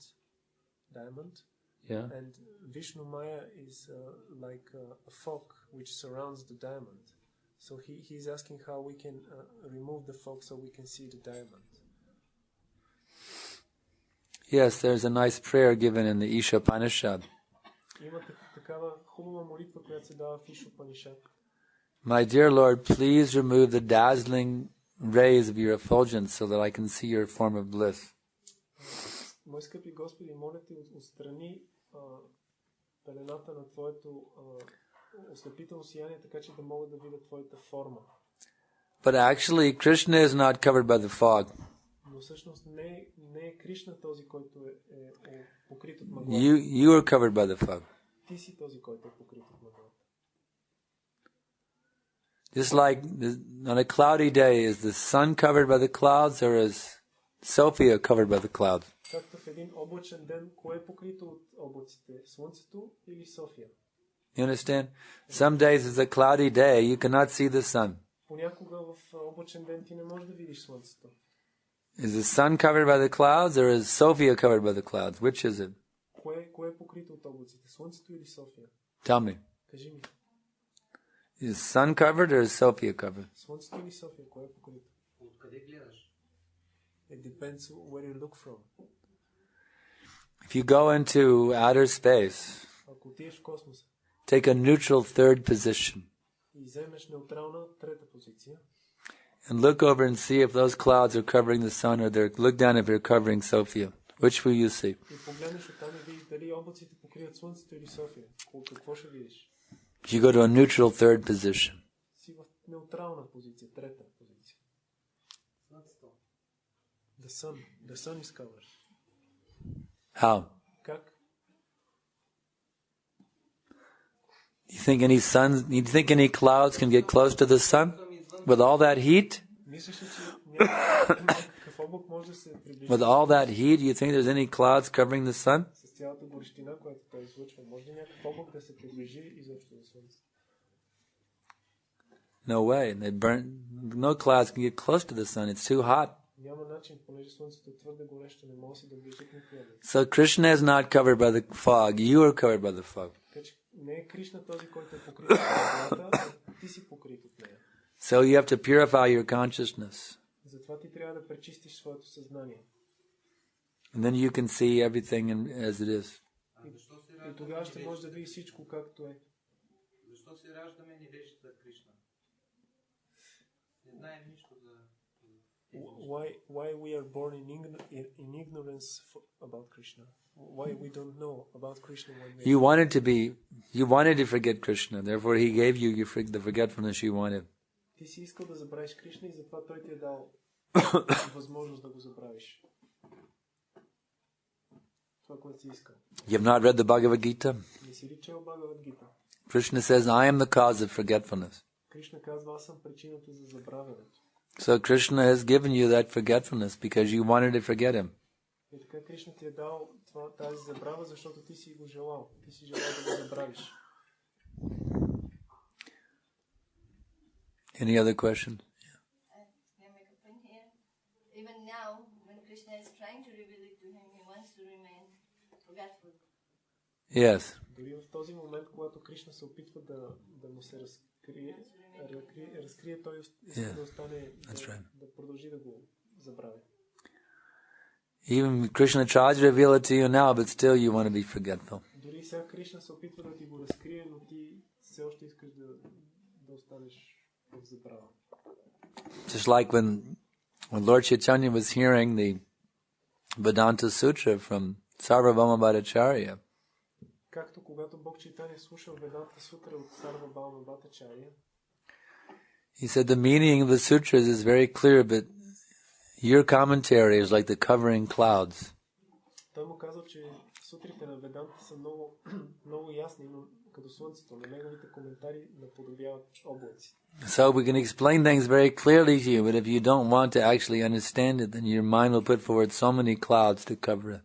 Yeah. and Vishnu Maya is like a fog which surrounds the diamond. So he's asking how we can remove the fog so we can see the diamond. Yes, there's a nice prayer given in the Isha Upanishad. Има такава хубава молитва, която се дава в Иша Упанишад. My dear Lord, please remove the dazzling rays of your effulgence so that I can see your form of bliss. Мой скъпи Господи, моля ти, отстрани пелената на твоето ослепително сияние, така че да мога да видя твоята форма. But actually, Krishna is not covered by the fog. Но всъщност не е Кришна този, който е покрит от мъглата. You are covered by the fog. Ти си този, който е покрит от мъглата. Just like on a cloudy day, is the sun covered by the clouds or is Sophia covered by the clouds? Както в един облачен ден, кое е покрито от облаците? Слънцето или София? You understand? Some days it's a cloudy day, you cannot see the sun. Понякога в облачен ден ти не можеш да видиш слънцето. Is the sun covered by the clouds or is Sophia covered by the clouds? Which is it? Кое е покрито от облаците? Слънцето или София? Tell me. Кажи ми. Is sun covered or is Sophia covered? Слънцето или София? Кое е покрито? Откъде гледаш? It depends where you look from. If you go into outer space, Ако отидеш в космоса take a neutral third position и вземеш неутрална трета позиция and look over and see if those clouds are covering the sun or look down if they're covering Sophia. Which will you see? и погледнеш оттам и видиш дали облаците покриват слънцето или София. Какво ще видиш? You go to a neutral third position. Си в неутрална позиция, трета позиция. Слънцето. The sun is covered. How? Как? You think any clouds can get close to the sun with all that heat? Мислиш ли, че някакъв облак може да се приближи. With all that heat, do you think there's any clouds covering the sun? С цялата горещина, която той излъчва, може ли някакъв облак да се приближи изобщо до Слънцето? No way. They burn. No clouds can get close to the sun. It's too hot. Няма начин, понеже Слънцето е твърде горещо, не може да се доближи към облак. So Krishna is not covered by the fog. You are covered by the fog. Така че не е Кришна този, който е покрит от облака, а ти си покрит от нея. So you have to purify your consciousness. Затова ти трябва да пречистиш своето съзнание. And then you can see everything as it is. И тогава ще можеш да видиш всичко както е. Защо се раждаме невежда Кришна? Не знаем нищо за... Why we are born in ignorance about Krishna? Why we don't know about Krishna when we You wanted to forget Krishna, therefore he gave you the forgetfulness you wanted. Ти си искал да забравиш Кришна и затова той ти е дал възможност да го забравиш. Това, което си искал. You have not read the Bhagavad Gita? Не си ли чел Бхагавад Гита? Krishna says, I am the cause of forgetfulness. Кришна казва, аз съм причината за забравянето. So Krishna has given you that forgetfulness because you wanted to forget him. И така Кришна ти е дал тази забрава, защото ти си го желал. Ти си желал да го забравиш. Any other questions? Can I make a point here? Even now, when Krishna is trying to reveal it to him, he wants to remain forgetful. Yes. Дори в този момент, когато Кришна се опитва да му се разкрие, той иска да остане, да продължи да го забрави. Even Krishna tries to reveal it to you now, but still you want to be forgetful. Дори сега Кришна се опитва да ти го разкрие, но ти все още искаш да останеш в забрава. Just like when Lord Chaitanya was hearing the Vedanta Sutra from Sarvabhauma Bhattacharya. Както когато Бог Чайтания слушал Веданта Сутра от Сарвабхаума Бхаттачарya. He said the meaning of the sutras is very clear, but your commentary is like the covering clouds. Той му казал, че сутрите на Веданта са много ясни, но като слънцето, на неговите коментари наподобяват облаци. So we can explain things very clearly to you, but if you don't want to actually understand it, then your mind will put forward so many clouds to cover it.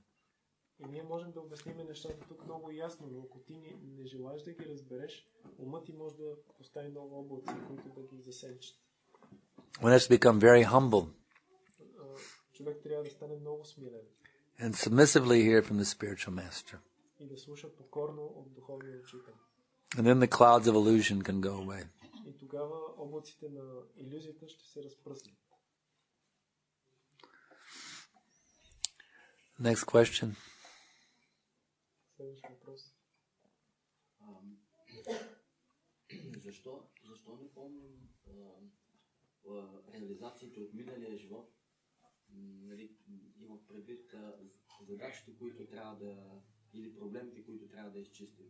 И ние можем да обясним нещата тук много ясно, но ако ти не желаеш да ги разбереш, умът ти може да постави много облаци, които да ги засенчат. One has to become very humble Човек трябва да стане много смирен and submissively hear from the spiritual master. и да слуша покорно от духовния учител. And then the clouds of illusion can go away. И тогава облаците на илюзията ще се разпръснат. Next question. Следващ въпрос. Защо не помним реализациите от миналия живот? Имах предвид задачите, които трябва да, или проблемите, които трябва да изчистим.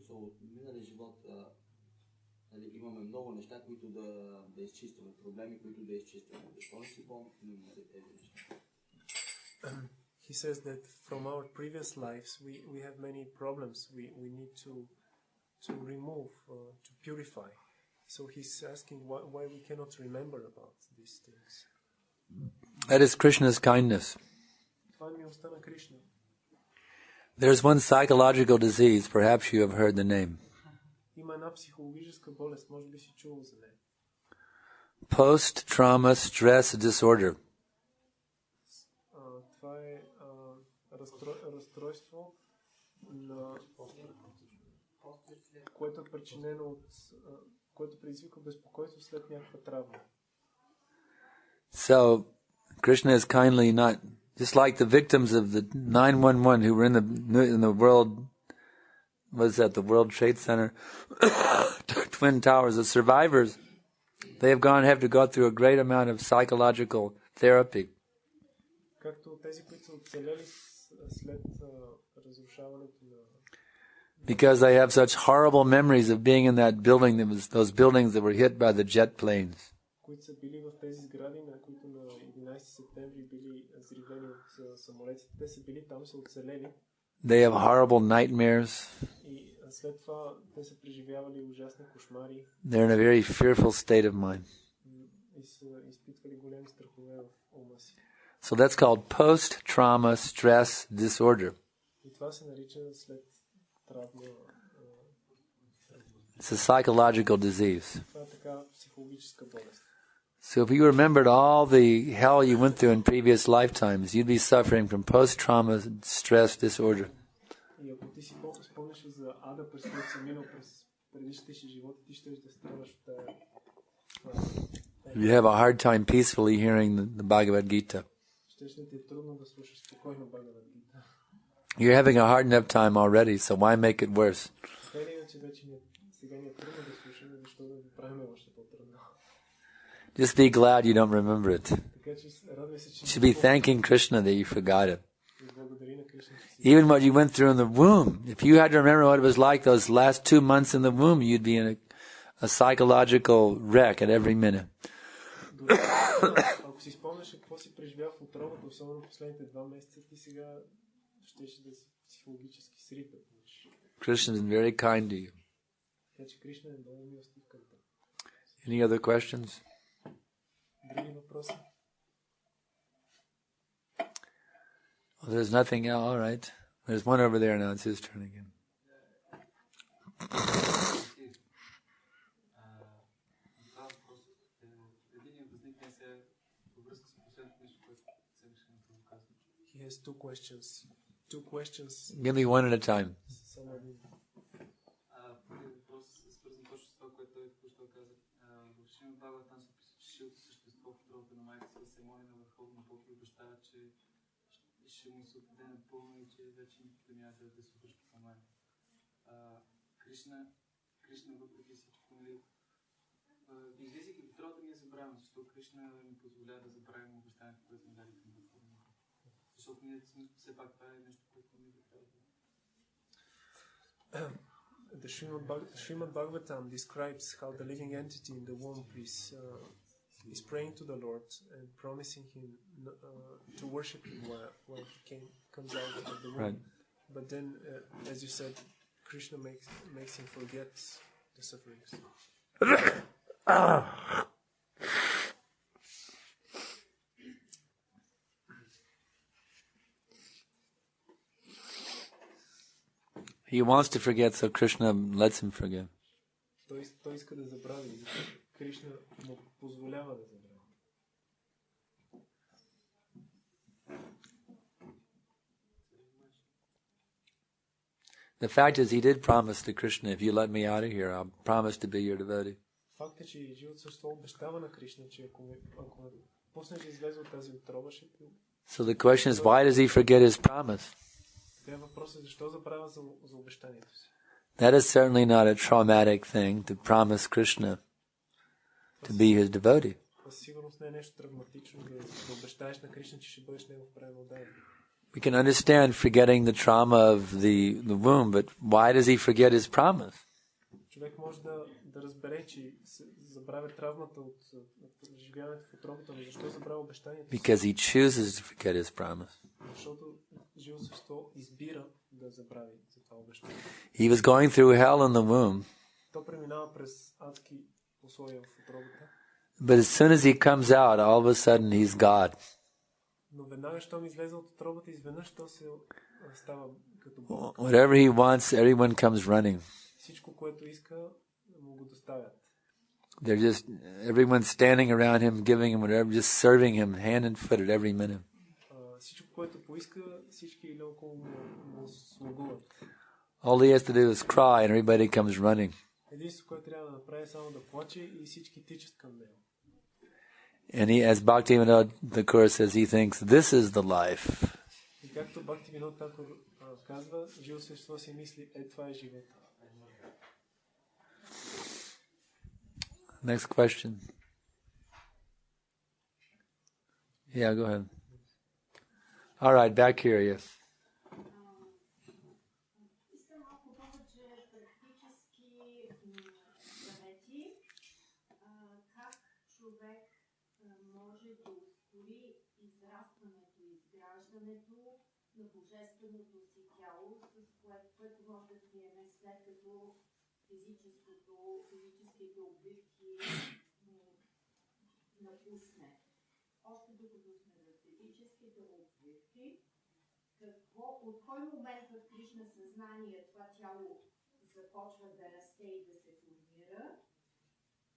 От миналия живот имаме много неща, които да изчистваме, проблеми, които да изчистваме. Защо не си помним тези неща? He says that from our previous lives we have many problems we need to remove, to purify. So he's asking why we cannot remember about these things. That is Krishna's kindness. Това е милостта на Кришна. There's one psychological disease, perhaps you have heard the name. Има една психологическа болест, може би си чувал за нея. Post-trauma stress disorder. Това е разстройство, което е причинено от, което предизвиква безпокойство след някаква травма. So, Krishna is kindly not, just like the victims of the 911 who were in the world, what is that, the World Trade Center, Twin Towers, the survivors, they have to go through a great amount of psychological therapy. Както тези, които са оцелели след разрушаването на... Because they have such horrible memories of being in that building, those buildings that were hit by the jet planes. Които са били в тези сгради, на които на 11 септември били взривени от самолетите. Те са били там, са оцелели. They have horrible nightmares. И след това те са преживявали ужасни кошмари. They're in a very fearful state of mind. И са изпитвали големи страхове в So that's called post-trauma stress disorder. И това се нарича след травма. It's a psychological disease. Това е така психологическа болест. So if you remembered all the hell you went through in previous lifetimes, you'd be suffering from post-trauma stress disorder. И ако ти си спомняш за ада, през който си минал през предишните си животи, ти ще страдаш от тая. You have a hard time peacefully hearing the Bhagavad Gita. Ще ти е трудно да слушаш спокойно Бхагавад Гита. You're having a hard enough time already, so why make it worse? Така или иначе вече сега ни е трудно да слушаме, защото да го правим още по-трудно. Just be glad you don't remember it. Така че радвай се, че You should be thanking Krishna that you forgot it. благодари на Кришна, че си. Even what you went through in the womb. If you had to remember what it was like those last 2 months in the womb, you'd be in a psychological wreck at every minute. Ако си спомняш какво си преживял в отробата, особено последните 2 месеца, ти сега щеше да си психологически срив да получиш. Krishna is very kind to you. Така че Кришна е много милостив към теб. Any other questions? Други въпроси? Well, there's nothing else. All right. There's one over there now. It's his turn again. He has two questions. Two questions. Give me one at a time. Само един. Първият въпрос е свързан точно с това, което той току-що каза. В Шримад Бхагаватам се пише, че шилото същество в утробата на майка си се моли на Върховния Бог и обещава, че ще му се отдаде напълно и че вече никога няма да се връща към мен. Кришна въпреки всичко, излизайки в утробата, ние забравяме, защото Кришна ни позволява да забравим обещанието, което сме дали към Върховния Бог. Защото ние все пак това е нещо, което ние да трябва. The Srimad Bhagavatam describes how the living entity in the womb is praying to the Lord and promising him to worship him when he comes out of the womb. Right. But then, as you said, Krishna makes him forget the sufferings. He wants to forget, so Krishna lets him forget. Той иска да забрави, Кришна му позволява да забрави. The fact is, he did promise to Krishna, if you let me out of here, I'll promise to be your devotee. Факт е, че живото същество обещава на Кришна, че ако пуснеш да излезе от тази отрова, ще... So the question is, why does he forget his promise? Сега въпросът е, защо забравя за обещанието си? That is certainly not a traumatic thing to promise Krishna to be his devotee. Със сигурност не е нещо травматично да обещаеш на Кришна, че ще бъдеш негов правен отдаен. We can understand forgetting the trauma of the womb, but why does he forget his promise? Човек може да разбере, че забравя травмата от живеенето в утробата, но защо забравя обещанието? Because he chooses to forget his promise. Защото живо същество избира да забрави за това обещание. He was going through hell in the womb. То преминава през адски условия в утробата. But as soon as he comes out, all of a sudden he's God. Но веднага, щом излезе от утробата, изведнъж то се става като Бог. Whatever he wants, everyone comes running. Всичко, което иска, му го доставят. They're just, everyone's standing around him, giving him whatever, just serving him hand and foot at every minute. Всичко, което поиска, всички или около му слугуват. All he has to do is cry and everybody comes running. Единството, което трябва да направи, е само да плаче и всички тичат към него. And he, as Bhaktivinoda Thakur says, he thinks, this is the life. И както Бхактивинод Такур казва, живо същество си мисли, това е живота. Next question. Yeah, go ahead. All right, back here, yes. Искам малко повече практически съвети, как човек може да ускори израстването и изграждането на божественото си тяло, с което може да приеме след като физическите обвивки напусне. Още докато сме в практическите обвивки, от кой момент в Кришна съзнание това тяло започва да расте и да се формира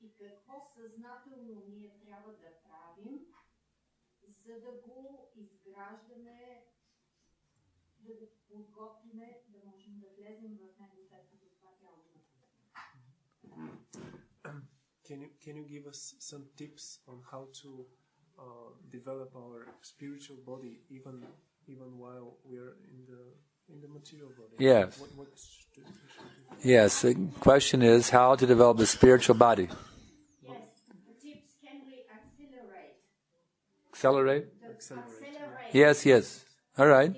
и какво съзнателно ние трябва да правим, за да го изграждаме, да го подготвиме, да можем да влезем в него след като това тяло напусне. Can you give us some tips on how to develop our spiritual body even while we are in the material body? Yes. Yes. The question is how to develop the spiritual body. Yes. The tips. Can we accelerate? Accelerate? Accelerate. Yes. All right.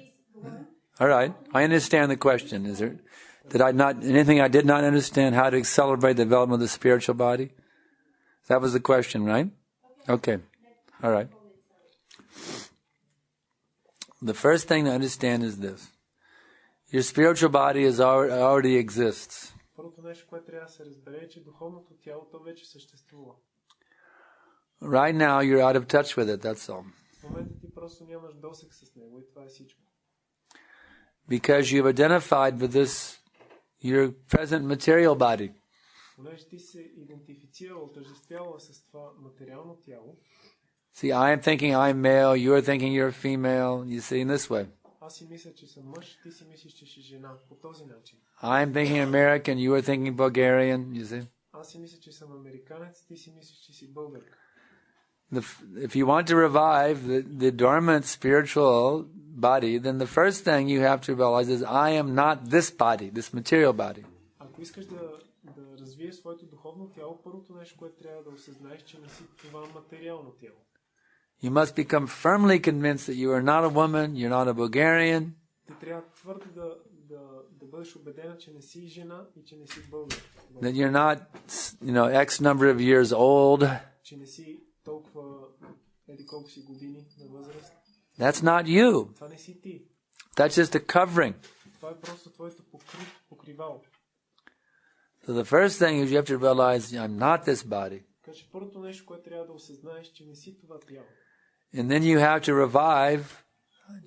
All right. I understand the question. Anything I did not understand how to accelerate the development of the spiritual body? That was the question, right? Okay. All right. The first thing to understand is this. Your spiritual body already exists. Първото нещо, което трябва да се разбере е, че духовното тяло то вече съществува. Right now you're out of touch with it, that's all. В момента ти просто нямаш досег с него и това е всичко. Because you've identified with this, your present material body. Понеже ти се идентифицирал, отъждествявал с това материално тяло. See, I am thinking I'm male, you are thinking you're female, you see, in this way. Аз си мисля, че съм мъж, ти си мислиш, че си жена. По този начин. I'm thinking American, you are thinking Bulgarian, you see. Аз си мисля, че съм американец, ти си мислиш, че си българка. If you want to revive the dormant spiritual body, then the first thing you have to realize is I am not this body, this material body. Ако искаш да развиеш своето духовно тяло, първото нещо, което трябва да осъзнаеш, че не си това материално тяло. You must become firmly convinced that you are not a woman, you're not a Bulgarian. Ти трябва твърдо да бъдеш убедена, че не си жена и че не си българ. That you're not, X number of years old. Че не си толкова еди колко си години на възраст. That's not you. Това не си ти. That's just a covering. Това е просто твоето покривало. So the first thing is you have to realize I'm not this body. Така че първото нещо, което трябва да осъзнаеш, че не си това тяло. And then you have to revive.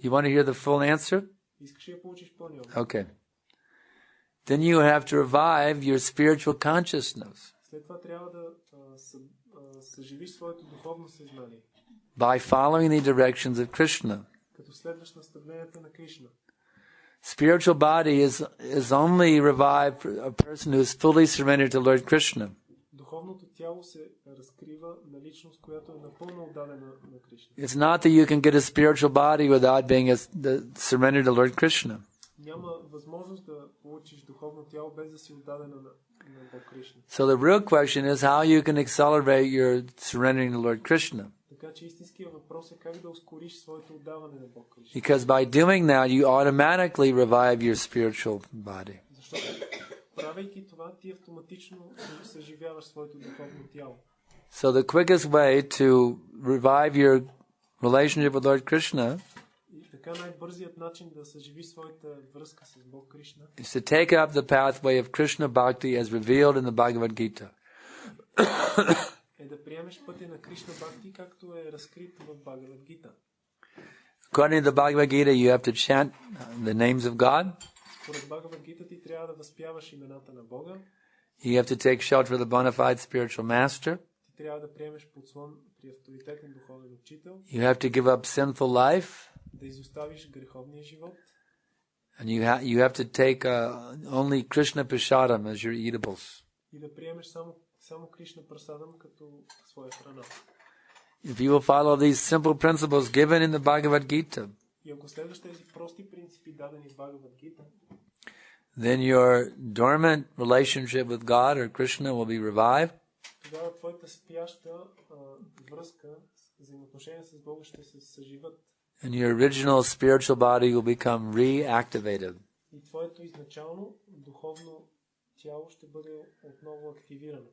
You want to hear the full answer? Искаш ли да получиш пълния отговор? Okay. Then you have to revive your spiritual consciousness. След това трябва да съживиш своето духовно съзнание. By following the directions of Krishna. Като следваш наставленията на Кришна. Spiritual body is only revived for a person who is fully surrendered to Lord Krishna. Духовното тяло се разкрива на личност, която е напълно отдадена на Кришна. It's not that you can get a spiritual body without being surrendered to Lord Krishna. Няма възможност да получиш духовно тяло без да си отдадена на Бог Кришна. So the real question is how you can accelerate your surrendering to Lord Krishna. Така че истинският въпрос е как да ускориш своето отдаване на Бог Кришна. Because by doing that you automatically revive your spiritual body. Защото правейки това, ти автоматично съживяваш своето духовно тяло. So the quickest way to revive your relationship with Lord Krishna И така най-бързият начин да съживиш своята връзка с Бог Кришна is to take up the pathway of Krishna Bhakti as revealed in the Bhagavad Gita. е да приемеш пътя на Кришна Бхакти, както е разкрит в Бхагавад Гита. According to the Bhagavad Gita, you have to chant the names of God. Според Бхагавад Гита ти трябва да възпяваш имената на Бога. You have to take shelter of the bona fide spiritual master. Ти трябва да приемеш подслон при авторитетен духовен учител. You have to give up sinful life. Да изоставиш греховния живот. And you have to take only Krishna Prasadam as your eatables. И да приемеш само Кришна Прасадам като своя храна. If you will follow these simple principles given in the Bhagavad Gita, И ако следваш тези прости принципи дадени в Бхагавад Гита, then your dormant relationship with God or Krishna will be revived. Тогава твоята спяща връзка, взаимоотношения с Бога ще се съживат. And your original spiritual body will become reactivated. И твоето изначално духовно тяло ще бъде отново активирано.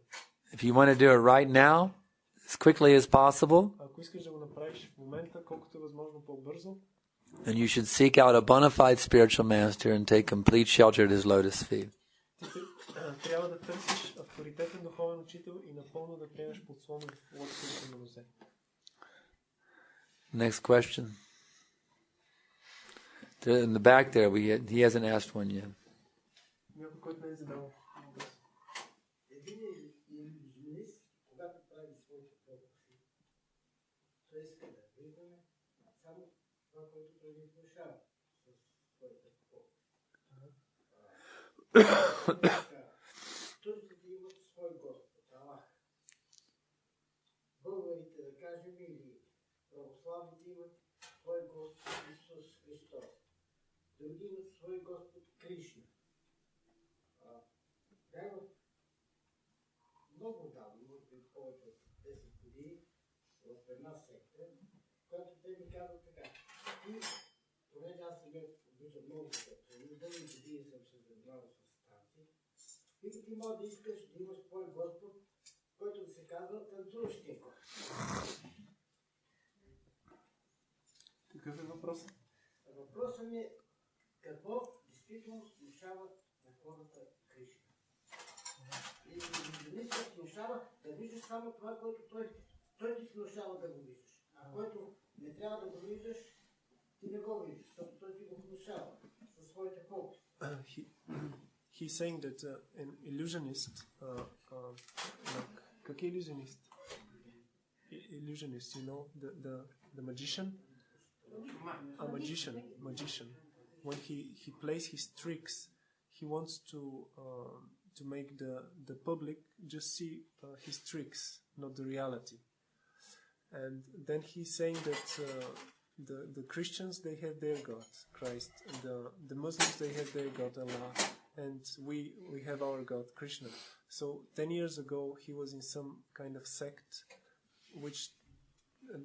If you want to do it right now, as quickly as possible, Ако искаш да го направиш в момента, колкото е възможно по-бързо, then you should seek out a bona fide spiritual master and take complete shelter at his lotus feet. ти трябва да търсиш авторитетен духовен учител и напълно да приемеш подслон в лотосовите му нозе. Next question. In the back there, he hasn't asked one yet. Някой, който не е задал въпрос. Един иллюзионист, когато прави своите проповеди, той иска да виждаме само това, което той ни внушава с своите проповеди. Турците имат свой Господ, Аллах. Българите, да кажем, или православните имат свой Господ Исус Христос. Други имат свой Господ Кришна. Бях много давно, може би повече от 10 години, в една секта, която те ми казват така. И, понеже аз съм обичам много секта, и дълги години съм се занимавал с танци, и ти може да искаш да имаш твой Господ, който да се казва танцуващия Господ. Какъв е въпросът? Въпросът ми е какво действително внушава на хората Кришна. И не се внушава да виждаш само това, което той ти внушава да го виждаш. А което не трябва да го виждаш, ти не го виждаш, защото той ти го внушава със своите фокуси. He's saying that an illusionist, как е illusionist? Illusionist, you know, the magician? A magician. When he plays his tricks, he wants to make the public just see his tricks, not the reality. And then he's saying that the Christians, they have their God, Christ. The Muslims, they have their God, Allah. And we have our God, Krishna. So 10 years ago, he was in some kind of sect, which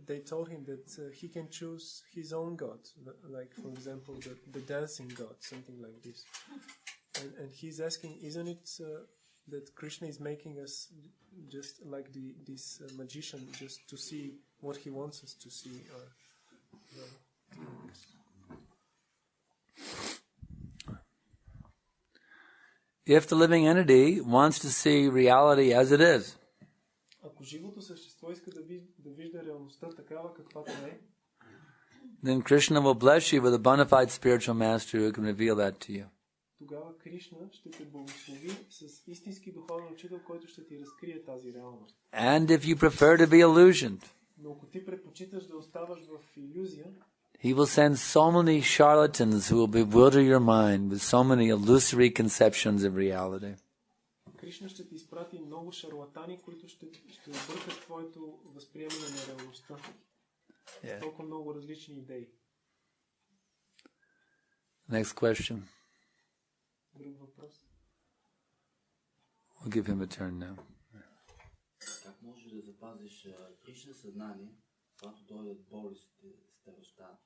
they told him that he can choose his own God, like, for example, the dancing God, something like this. And he's asking, isn't it that Krishna is making us just like this magician, just to see what he wants us to see? If the living entity wants to see reality as it is, Ако живото същество иска да вижда реалността такава, каквато е, then Krishna will bless you with a bona fide spiritual master who can reveal that to you. тогава Кришна ще те благослови с истински духовен учител, който ще ти разкрие тази реалност. And if you prefer to be illusioned, Но ако ти предпочиташ да оставаш в илюзия, he will send so many charlatans who will bewilder your mind with so many illusory conceptions of reality. Кришна ще ти изпрати много шарлатани, които ще объркат твоето възприемане на реалността. Толкова много различни идеи. Next question. Друг въпрос. We'll give him a turn now. Как можеш да запазиш Кришна съзнание, когато дойдат болестите, старостта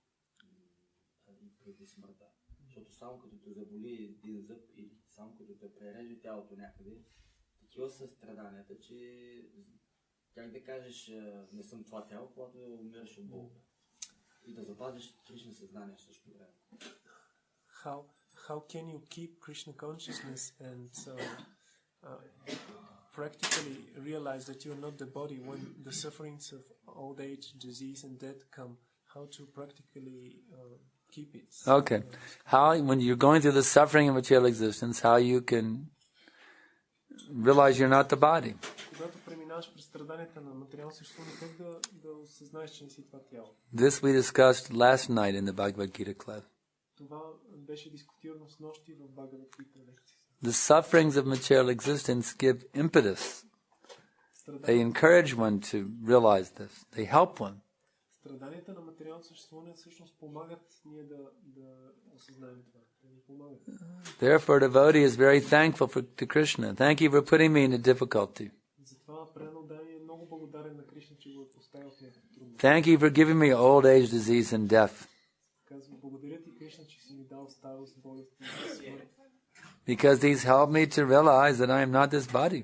и преди смъртта? Защото само като те заболи един зъб или само като те пререже тялото някъде, такива са страданията, че как да кажеш не съм това тяло, когато умираш от болка. И да запазиш Кришна съзнание в същото време. How can you keep Krishna consciousness and practically realize that you're not the body when the sufferings of old age, disease and death come? How to practically keep it? Okay. How, when you're going through the suffering of material existence, how you can realize you're not the body. Когато преминаваш през страданията на материално съществуване, как да осъзнаеш, че не си това тяло? This we discussed last night in the Bhagavad Gita class. Това беше дискутирано с нощи в Бхагавад Гита лекция. The sufferings of material existence give impetus. They encourage one to realize this. They help one. Страданията на материално съществуване всъщност помагат ние да осъзнаем това. Therefore, devotee is very thankful to Krishna. Thank you for putting me in a difficulty. Thank you for giving me old age, disease, and death. Because these help me to realize that I am not this body.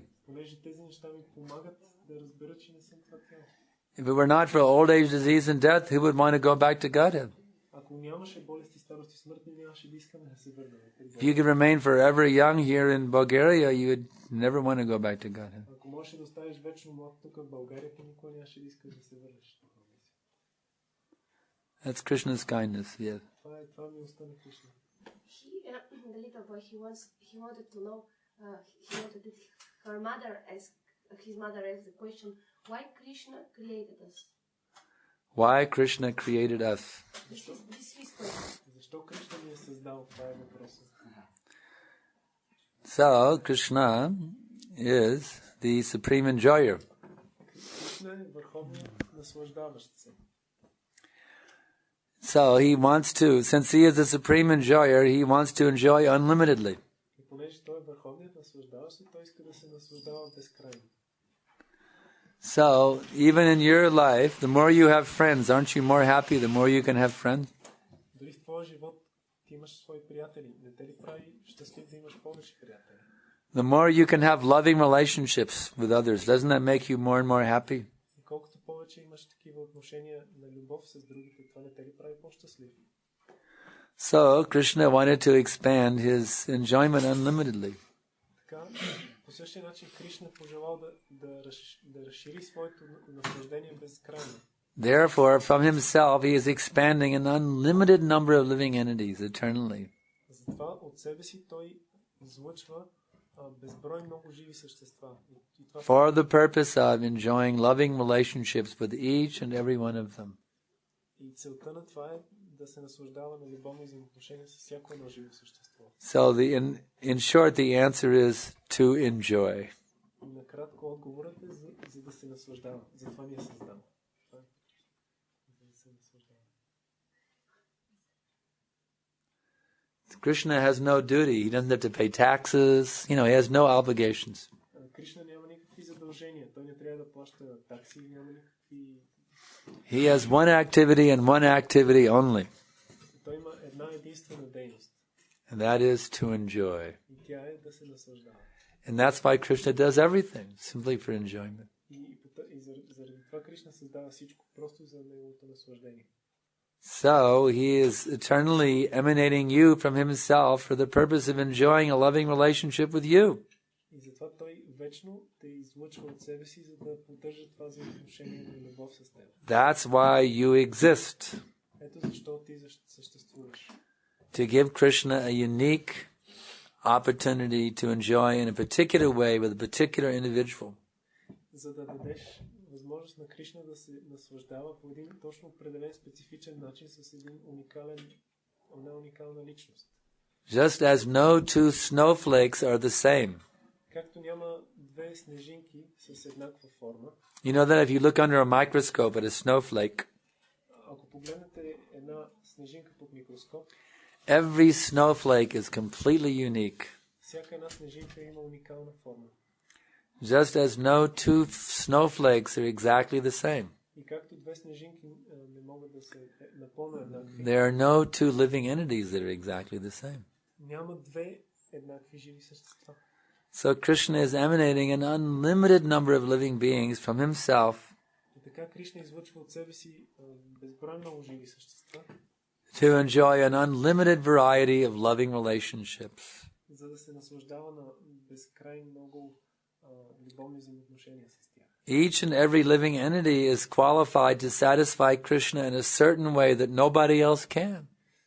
If it were not for old age, disease, and death, who would want to go back to Godhead? If you could remain forever young here in Bulgaria, you would never want to go back to Godhead. That's Krishna's kindness, yes. Това е милостта на Кришна. The little boy, he wanted to know, he wanted that his mother asked the question, why Krishna created us? Why Krishna created us? This is his question. Защо Кришна ни е създал? Това е въпросът. So, Krishna is the supreme enjoyer. Кришна е върховният наслаждаващ се. So he wants to, since he is the supreme enjoyer, he wants to enjoy unlimitedly. И понеже той е върховният наслаждаващ се, той иска да се наслаждава безкрайно. So, even in your life, the more you have friends, aren't you more happy the more you can have friends? Дори в твоя живот ти имаш свои приятели. Не те ли прави щастлив да имаш повече приятели? The more you can have loving relationships with others, doesn't that make you more and more happy? И колкото повече имаш такива отношения на любов с другите, това не те ли прави по-щастлив? So, Krishna wanted to expand his enjoyment unlimitedly. Така, по същия начин Кришна пожелал да разшири своето наслаждение безкрайно. Therefore, from himself, he is expanding an unlimited number of living entities eternally. Затова от себе си той излъчва безброй много живи същества. For the purpose of enjoying loving relationships with each and every one of them. И целта на това е да се наслаждава на любовни взаимоотношения с всяко едно живо същество. So, in short, the answer is to enjoy. Накратко отговорът е за да се наслаждава. Затова ни е създал. Krishna has no duty. He doesn't have to pay taxes. He has no obligations. Кришна няма никакви задължения. Той не трябва да плаща такси, няма никакви... He has one activity and one activity only. Той има една единствена дейност. And that is to enjoy. И тя е да се наслаждава. And that's why Krishna does everything, simply for enjoyment. И заради това Кришна създава всичко, просто за неговото наслаждение. So, he is eternally emanating you from himself for the purpose of enjoying a loving relationship with you. И затова той вечно те излъчва от себе си, за да поддържа това взаимоотношение на любов с теб. That's why you exist. Ето защо ти съществуваш. To give Krishna a unique opportunity to enjoy in a particular way with a particular individual. За да дадеш възможност на Кришна да се наслаждава по един точно определен специфичен начин с една уникална личност. Just as no two snowflakes are the same. Както няма две снежинки с еднаква форма. You know that if you look under a microscope at a snowflake, ако погледнете една снежинка под микроскоп, every snowflake is completely unique. Всяка една снежинка има уникална форма. Just as no two snowflakes are exactly the same. И както две снежинки не могат да се напълно еднакви. There are no two living entities that are exactly the same. Няма две еднакви живи същества. So Krishna is emanating an unlimited number of living beings from himself. И така Кришна излъчва от себе си безброй много живи същества. To enjoy an unlimited variety of loving relationships. За да се наслаждава на безкрайно много любовни взаимоотношения с тях. Each and every living entity is qualified to satisfy Krishna in a certain way that nobody else can.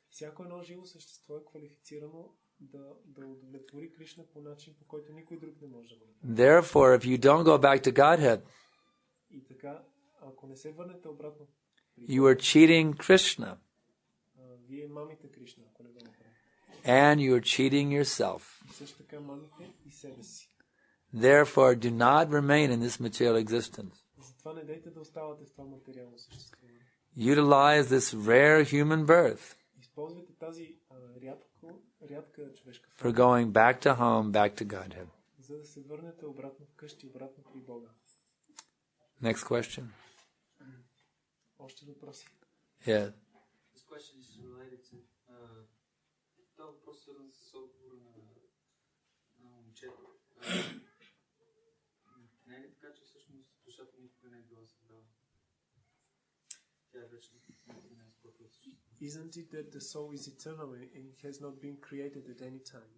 Всяко едно живо същество е квалифицирано да удовлетвори Кришна по начин, по който никой друг не може да го направи. Therefore, if you don't go back to Godhead, И така, ако не се върнете обратно, you are cheating Krishna. Вие мамите Кришна, ако не го направите. And you are cheating yourself. И също така мамите и себе си. Therefore, do not remain in this material existence. Затова не дайте да оставате в това материално съществуване. Utilize this rare human birth Използвайте тази рядка човешка for форма, going back to home, back to Godhead. за да се върнете обратно вкъщи, обратно при Бога. Next question. Още въпроси? Yeah. This question is related to това въпрос е свързан с отговора на момчето. Не е ли така, че всъщност душата никога не е била създала? Тя е вечна, никога не е спортва. Isn't it that the soul is eternal and it has not been created at any time?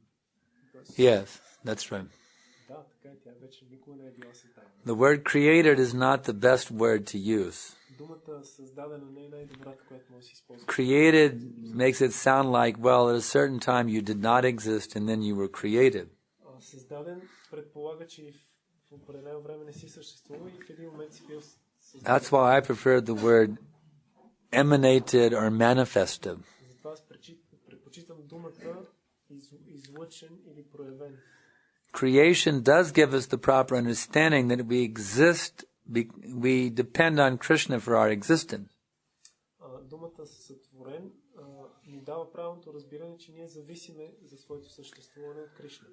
Yes, that's right. Да, така е, тя вече никога не е била създадена. The word created is not the best word to use. Думата създадена не е най-добрата, която може да се използва. Created makes it sound like, well, at a certain time you did not exist and then you were created. Създаден предполага, че в определено време не си съществува и в един момент си бил създаден. That's why I prefer the word emanated or manifested. Затова аз предпочитам думата излъчен или проявен. Creation does give us the proper understanding that we exist, we depend on Krishna for our existence. Думата сътворен ни дава правилното разбиране, че ние зависиме за своето съществуване от Кришна.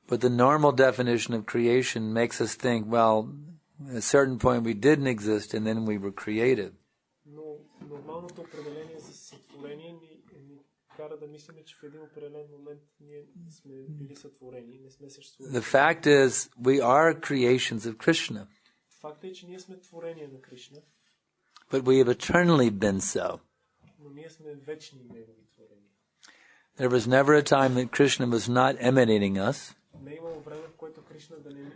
But the normal definition of creation makes us think, well, at a certain point we didn't exist and then we were created. Но нормалното определение за сътворение ни кара да мислим, че в един определен момент ние сме били сътворени, не сме съществували. The fact is, we are creations of Krishna. Факт е, че ние сме творение на Кришна. But we have eternally been so. Но ние сме вечни негови творения. There was never a time that Krishna was not emanating us. Не е имало време, в което Кришна да не ни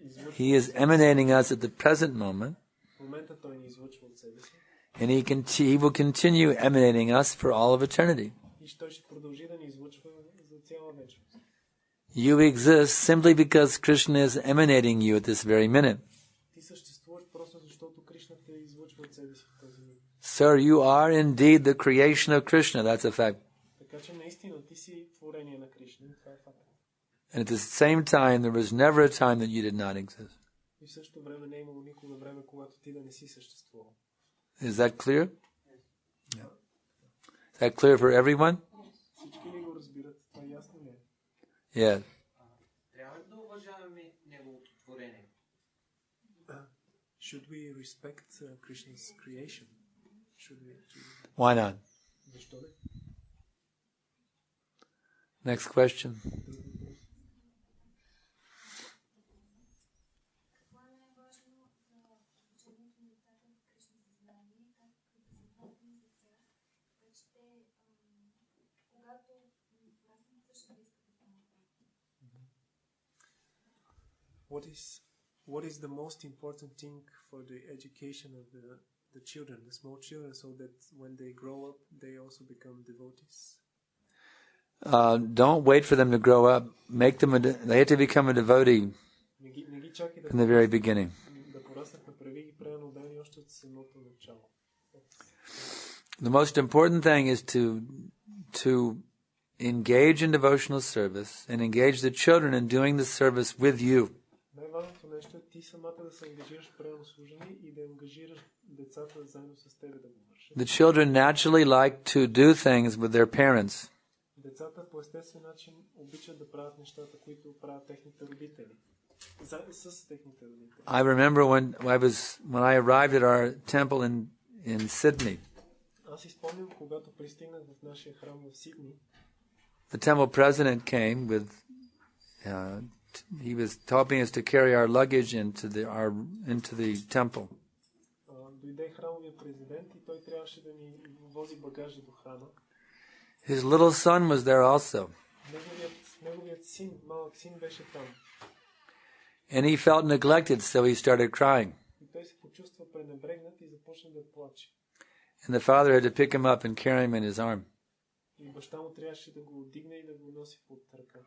излъчва. He is emanating us at the present moment. В момента той ни излъчва от себе си. And he will continue emanating us for all of eternity. И той ще продължи да ни излъчва за цяла вечност. You exist simply because Krishna is emanating you at this very minute. Ти съществуваш просто защото Кришна те излъчва от себе си в този миг. Sir, you are indeed the creation of Krishna. That's a fact. Така че наистина ти си творение на Кришна. Това е факт. And at the same time, there was never a time that you did not exist. И в същото време не е имало никога време, когато ти да не си съществувал. Is that clear? Yeah. Is that clear for everyone? Всички ли го разбират? Това ясно ли е? Yes. Трябва ли да уважаваме неговото творение? Should we respect Krishna's creation? Should we? Why not? Защо не? Next question. What is the most important thing for the education of the children, the small children, so that when they grow up, they also become devotees? Don't wait for them to grow up. Make them. They have to become a devotee from the very beginning. The most important thing is to engage in devotional service and engage the children in doing the service with you. Най-важното нещо е ти самата да се ангажираш в правилно служение и да ангажираш децата заедно с тебе да го вършат. The children naturally like to do things with their parents. Децата по естествен начин обичат да правят нещата, които правят техните родители. С техните родители. I remember when I arrived at our temple in Sydney. Аз си спомням, когато пристигнах в нашия храм в Сидни. The temple president came with he was helping us to carry our luggage into the temple. Дойде храмовия президент и той трябваше да ни вози багажа до храма. His little son was there also. Неговият син, малък син беше там. And he felt neglected, so he started crying. И той се почувства пренебрегнат и започна да плаче. And the father had to pick him up and carry him in his arm. И баща му трябваше да го дигне и да го носи под ръка.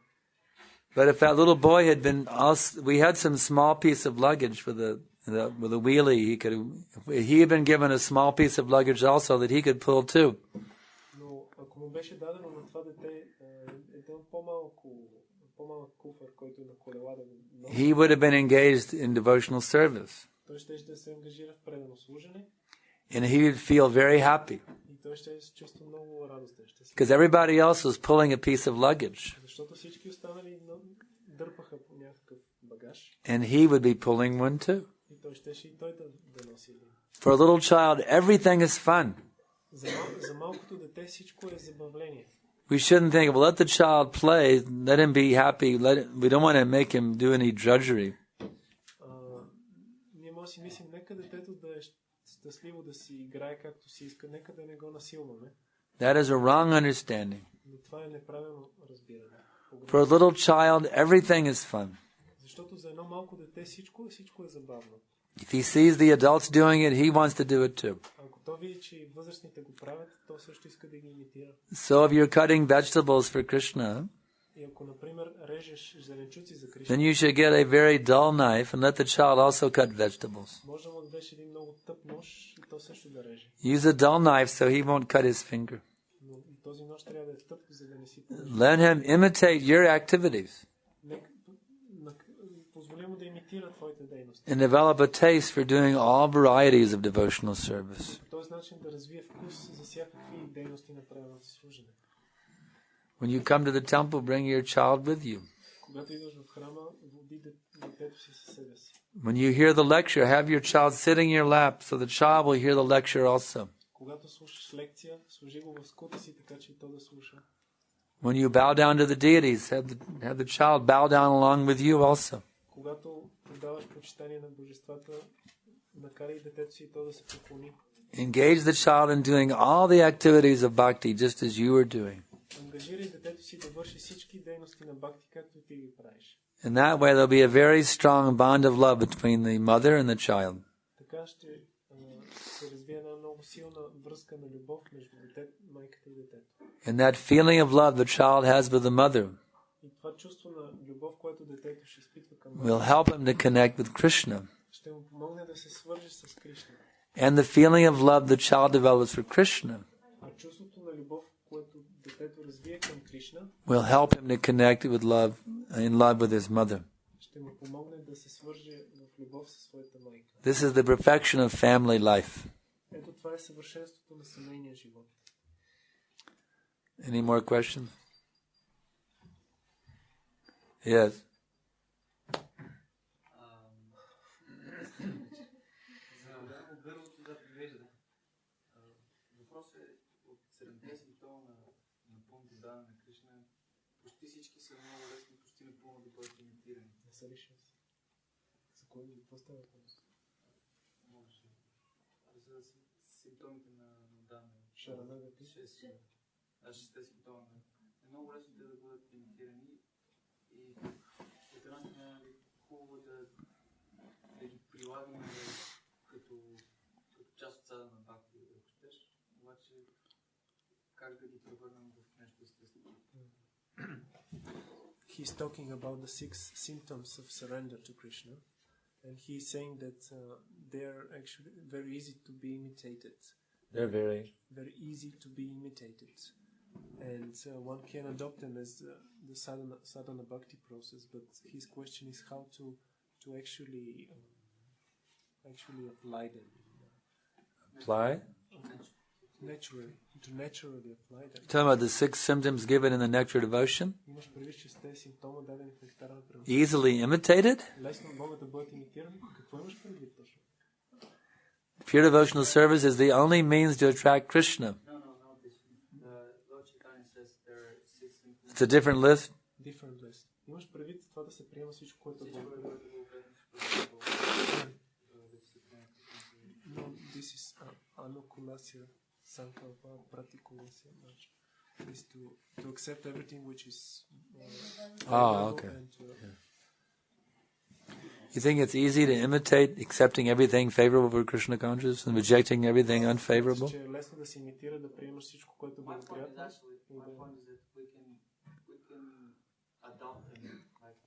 But if that little boy had been we had some small piece of luggage with a wheelie, he had been given a small piece of luggage also that he could pull too. Но ако му беше дадено на това дете един по-малък куфар, който на колела да го носи, he would have been engaged in devotional service. Той ще се ангажира в предано служене. And he would feel very happy. И той ще се чувства много радостен. Because everybody else was pulling a piece of luggage. Защото всички останали дърпаха по някакъв багаж. And he would be pulling one too. И той щеше и той да носи един. For a little child, everything is fun. За малкото дете всичко е забавление. We shouldn't think, well, let the child play, let him be happy. We don't want to make him do any drudgery. Ние може си мислим, нека детето да е щастливо да си играе както си иска, нека да не го насилваме. That is a wrong understanding. Но това е неправилно разбиране. For a little child, everything is fun. Защото за едно малко дете всичко е забавно. If he sees the adults doing it, he wants to do it too. Ако то види, че и възрастните го правят, то също иска да ги имитира. So if you're cutting vegetables for Krishna, И ако, например, режеш зеленчуци за Кришна, then you should get a very dull knife and let the child also cut vegetables. може да му дадеш един много тъп нож и то също да реже. Use a dull knife so he won't cut his finger. Но този нож трябва да е тъп, за да не си положи. Let him imitate your activities Позволи му да имитира твоите дейности. and develop a taste for doing all varieties of devotional service. По този начин да развие вкус за всякакви дейности на правилното служене. When you come to the temple, bring your child with you. Когато идваш в храма, води детето си със себе си. When you hear the lecture, have your child sitting in your lap so the child will hear the lecture also. Когато слушаш лекция, служи го в скута си, така че и то да слуша. When you bow down to the deities, have the child bow down along with you also. Когато отдаваш почитание на божествата, накара и детето си и то да се поклони. Engage the child in doing all the activities of bhakti just as you are doing. Ангажирай детето си да върши всички дейности на бхакти, както ти ги правиш. In that way, there'll be a very strong bond of love between the mother and the child. Така ще се развие една много силна връзка на любов между майката и детето. And that feeling of love the child has with the mother И това чувство на любов, което детето ще изпитва към will help him to connect with Krishna. ще му помогне да се свърже с Кришна. And the feeling of love the child develops for Krishna А чувството на любов, което детето развие към Кришна, will help him to connect with love, in love with his mother. ще му помогне да се свърже в любов със своята майка. This is the perfection of family life. Ето това е съвършенството на семейния живот. Any more questions? Yes. За гърлото да привежда. Въпросът е от 7-те симптома на пълното даване на Кришна. Почти всички са много лесни, почти напълно да бъдат имитирани. Не са ли 6? За кой какво става въпрос? Може. За симптомите на даване. Шаранагати? 6-те симптома. Е много лесно да бъдат имитирани и от една страна е хубаво да ги прилагаме като част от сада на бхакти, ако щеш, обаче как да ги превърнем в нещо естествено. He's talking about the 6 symptoms of surrender to Krishna, and he's saying that they are actually very easy to be imitated. They're Very easy to be imitated. And one can adopt them as the sadhana bhakti process, but his question is how to actually apply them. Apply? To naturally apply them. Talking about the 6 symptoms given in the Nectar Devotion? Имаш предвид, че с тези симптома дадени в нектара на превод. Easily imitated? Лесно могат да бъдат имитирани. Какво имаш предвид точно? Pure devotional service is the only means to attract Krishna. It's a different list? Different list. Имаш предвид това да се приема всичко, което е Бог. No, this is anukulasya, sankalpa, pratikulasya. Is to accept everything which is okay. You think it's easy to imitate accepting everything favorable for Krishna consciousness and rejecting everything unfavorable? Че е лесно да се имитира, да приемаш всичко, което е благоприятно. Adopt them, like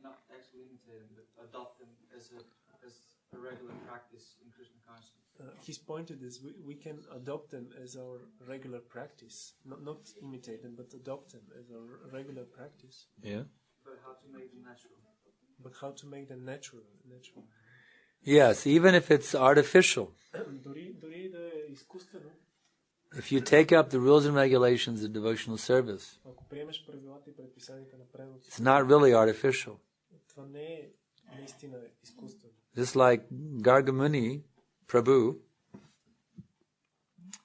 not actually imitate them, but adopt them as a regular practice in Krishna consciousness. His point is we can adopt them as our regular practice, not imitate them, but adopt them as our regular practice. Yeah. But how to make them natural? But how to make them natural? Yes, even if it's artificial. Дори да е изкуствено. If you take up the rules and regulations of devotional service, it's not really artificial. Just like Gargamuni Prabhu,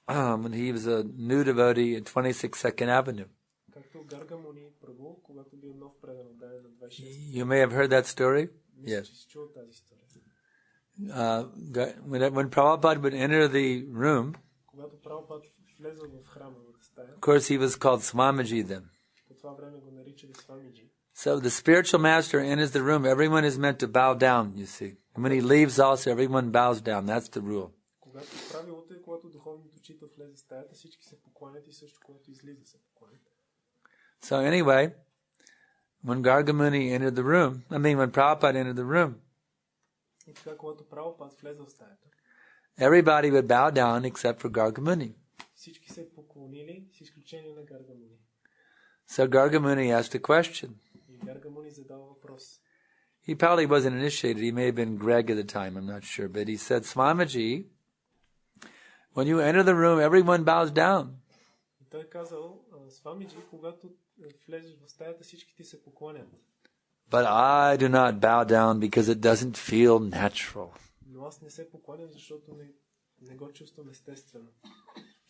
when he was a new devotee at 26 Second Avenue. You may have heard that story? Yes. When Prabhupada would enter the room, of course, he was called Swamiji then. So the spiritual master enters the room, everyone is meant to bow down, you see. When he leaves also, everyone bows down. That's the rule. Когато правилото е, когато духовният учител влезе в стаята, всички се покланят и също когато излиза се покланят. So anyway, when Gargamuni entered the room, when Prabhupada entered the room, И така, когато Прабхупад влезе в стаята, everybody would bow down except for Gargamuni. всички се поклонили с изключение на Гаргамуни. So Gargamuni asked a question. И Гаргамуни задава въпрос. He probably wasn't initiated. He may have been Greg at the time, I'm not sure. But he said, Swamiji, when you enter the room, everyone bows down. И той казал, Свамиджи, когато влезеш в стаята, всички ти се поклонят. But I do not bow down because it doesn't feel natural. Но аз не се поклоням, защото не го чувствам естествено.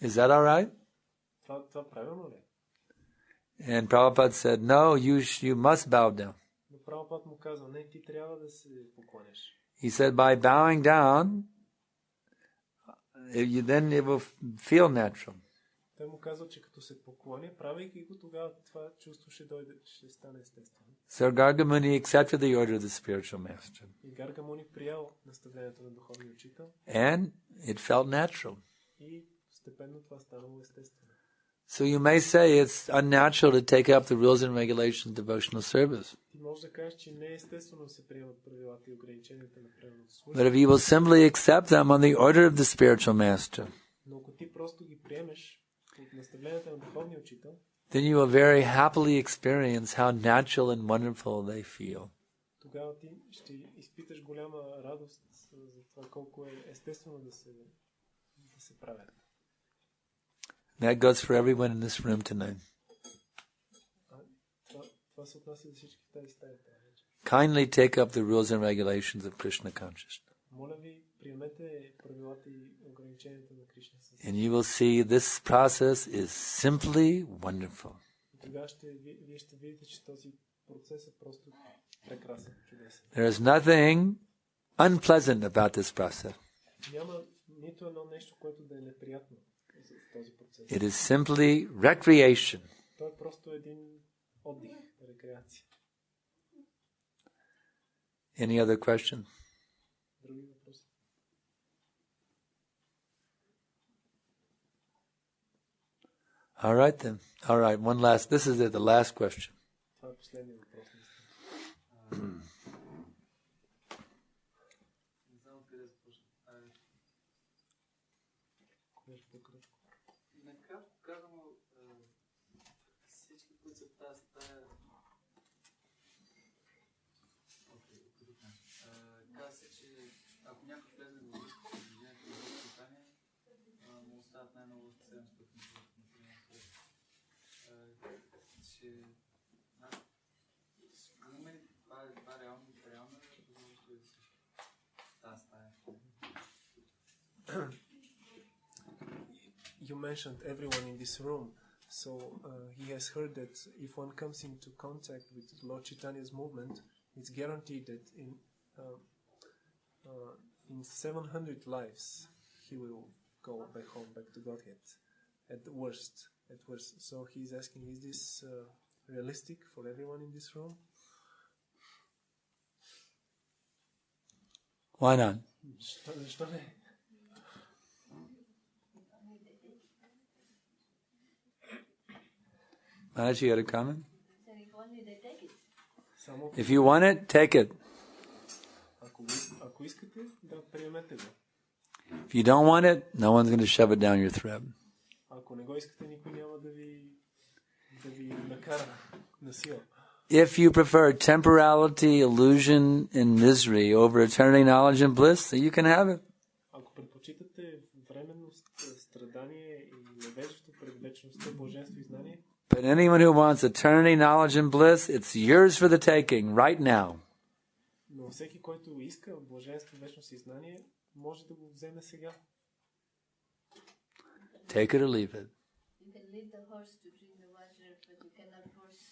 Is that all right? Това правилно ли? And Prabhupada said, no, you must bow down. Но Прабхупад му казал, не, ти трябва да се поклониш. He said, by bowing down, then it will feel natural. Той му казал, че като се поклони, правейки го, тогава това чувство ще дойде, ще стане естествено. So Gargamuni accepted the order of the spiritual master. И Гаргамуни приял наставлението на духовния учител. And it felt natural. И постепенно това станало естествено. So you may say it's unnatural to take up the rules and regulations of devotional service. Ти можеш да кажеш, че не е естествено да се приемат правилата и ограниченията на правилното But служение. if you will simply accept them on the order of the spiritual master, Но ако ти просто ги приемеш от наставленията на духовния учител, then you will very happily experience how natural and wonderful they feel. тогава ти ще изпиташ голяма радост за това колко е естествено да се правят. That goes for everyone in this room tonight. Това се отнася за всички в тази стая. Kindly take up the rules and regulations of Krishna consciousness. Моля ви, приемете правилата и ограниченията на Кришна. And you will see this process is simply wonderful. И тогава вие ще видите, че този процес е просто прекрасен, чудесен. There is nothing unpleasant about this process. Няма нито едно нещо, което да е неприятно за този процес. It is simply recreation. Той е просто един отдих, рекреация. Any other question? Други въпроси? All right then. All right, one last. This is it, the last question. Това е последният въпрос. Не знам откъде да започна. Накратко казано, всички, които са в тази стая, каза се, че ако някой влезе в връзка с движението на възпитание, му остават най-много 700 че има ли това реално възможност ли в тази стая? You mentioned everyone in this room, so he has heard that if one comes into contact with Lord Chaitanya's movement, it's guaranteed that in 700 lives he will go back home, back to Godhead, at worst. So he's asking, is this realistic for everyone in this room? Why not? Защо не? Maharaj, you got a comment? Само If you want it, take it. ако искате, да приемете го. If you don't want it, no one's going to shove it down your throat. Ако не го искате, никой няма да ви накара на сила. If you prefer temporality, illusion, and misery over eternity, knowledge, and bliss, then you can have it. Ако предпочитате временност, страдание и невежество пред вечността, блаженство и знание, But anyone who wants eternity, knowledge, and bliss, it's yours for the taking right now. но всеки, който иска блаженство, вечност и знание, може да го вземе сега. Take it or leave it. You can lead the horse to drink the water, but you cannot force.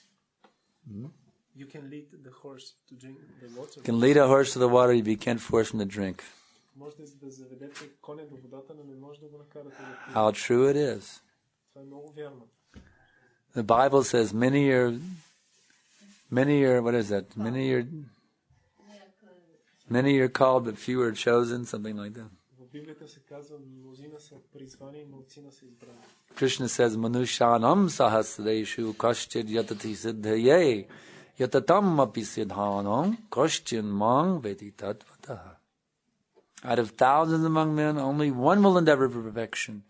You can lead the horse to drink the water. You can lead a horse to the water, but you can't force him to drink. Може да заведете коня до водата, но не може да го накарате да пие. How true it is. Това е много вярно. The Bible says many are Many are, what is that? Many are called, but few are chosen, something like that. В Библията се казва, мнозина са призвани и малцина са избрани. Krishna says, Manushanam sahasreshu kashchid yatati siddhaye yatatam api siddhanam kashchin mang vedi tatvataha. Out of thousands among men, only one will endeavor for perfection.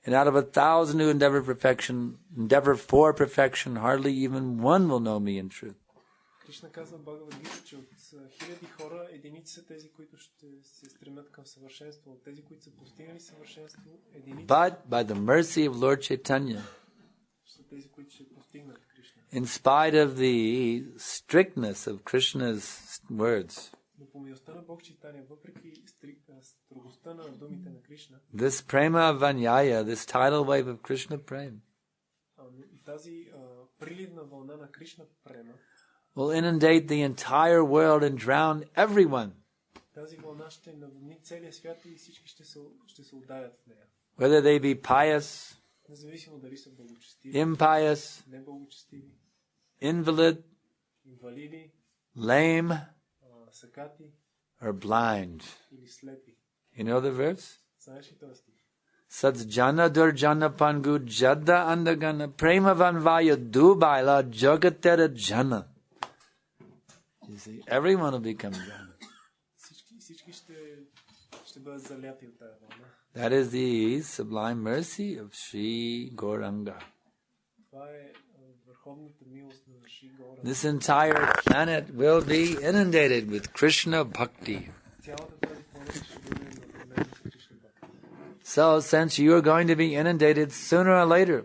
And out of 1,000 who endeavor for perfection, hardly even one will know me in truth. Кришна казва в Бхагавад-гита, че от хиляди хора единици са тези, които ще се стремят към съвършенство. От тези, които са постигнали съвършенство, единици But by the mercy of Lord Chaitanya, са тези, които ще постигнат Кришна. in spite of the strictness of Krishna's words, Но по милостта на Бог Чайтания, въпреки строгостта на думите на Кришна, this prema vanyaya, this tidal wave of Krishna prema, тази приливна вълна на Кришна према will inundate the entire world and drown everyone, тази вълна ще наводни целия свят и всички ще се удаят в нея. whether they be pious, Независимо дали са благочестиви, impious, неблагочестиви, invalid, инвалиди, lame, сакати or blind. или слепи. You know the verse? Знаеш ли този стих? Satsjana durjana pangu jada andagana prema vanvaya dubaila jagatera jana. You see, everyone will become jana. Всички ще бъдат заляти от тази вълна. That is the sublime mercy of Sri Gauranga. Това е върховната милост на Шри Гауранга. This entire planet will be inundated with Krishna bhakti. Цялата тази планета ще бъде наполнена с Кришна бхакти. So, since you are going to be inundated sooner or later,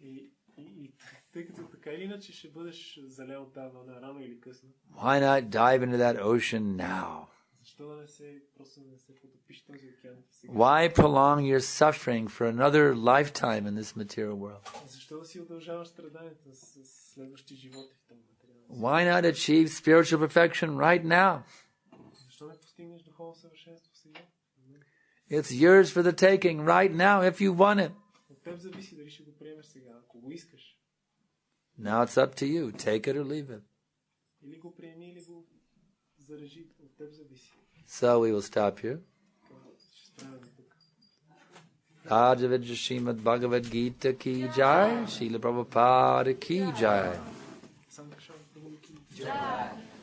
И тъй като така или иначе ще бъдеш залял от тази вълна рано или късно, why not dive into that ocean now? защо да не се потопиш този океан сега? Why prolong your suffering for another lifetime in this material world? Защо да си удължаваш страданията с следващи животи в този материал? Why not achieve spiritual perfection right now? Защо не постигнеш духовно съвършенство сега? It's yours for the taking right now if you want it. От теб зависи дали ще го приемеш сега, ако го искаш. Now it's up to you. Take it or leave it. Или го приеми, или го зарежи. От теб зависи. So we will stop here. Ще спрем тук. Rajavijja Srimad Bhagavad Gita ki jai, Srila Prabhupada ki jai. Санкаршан, Прабhu ki jai.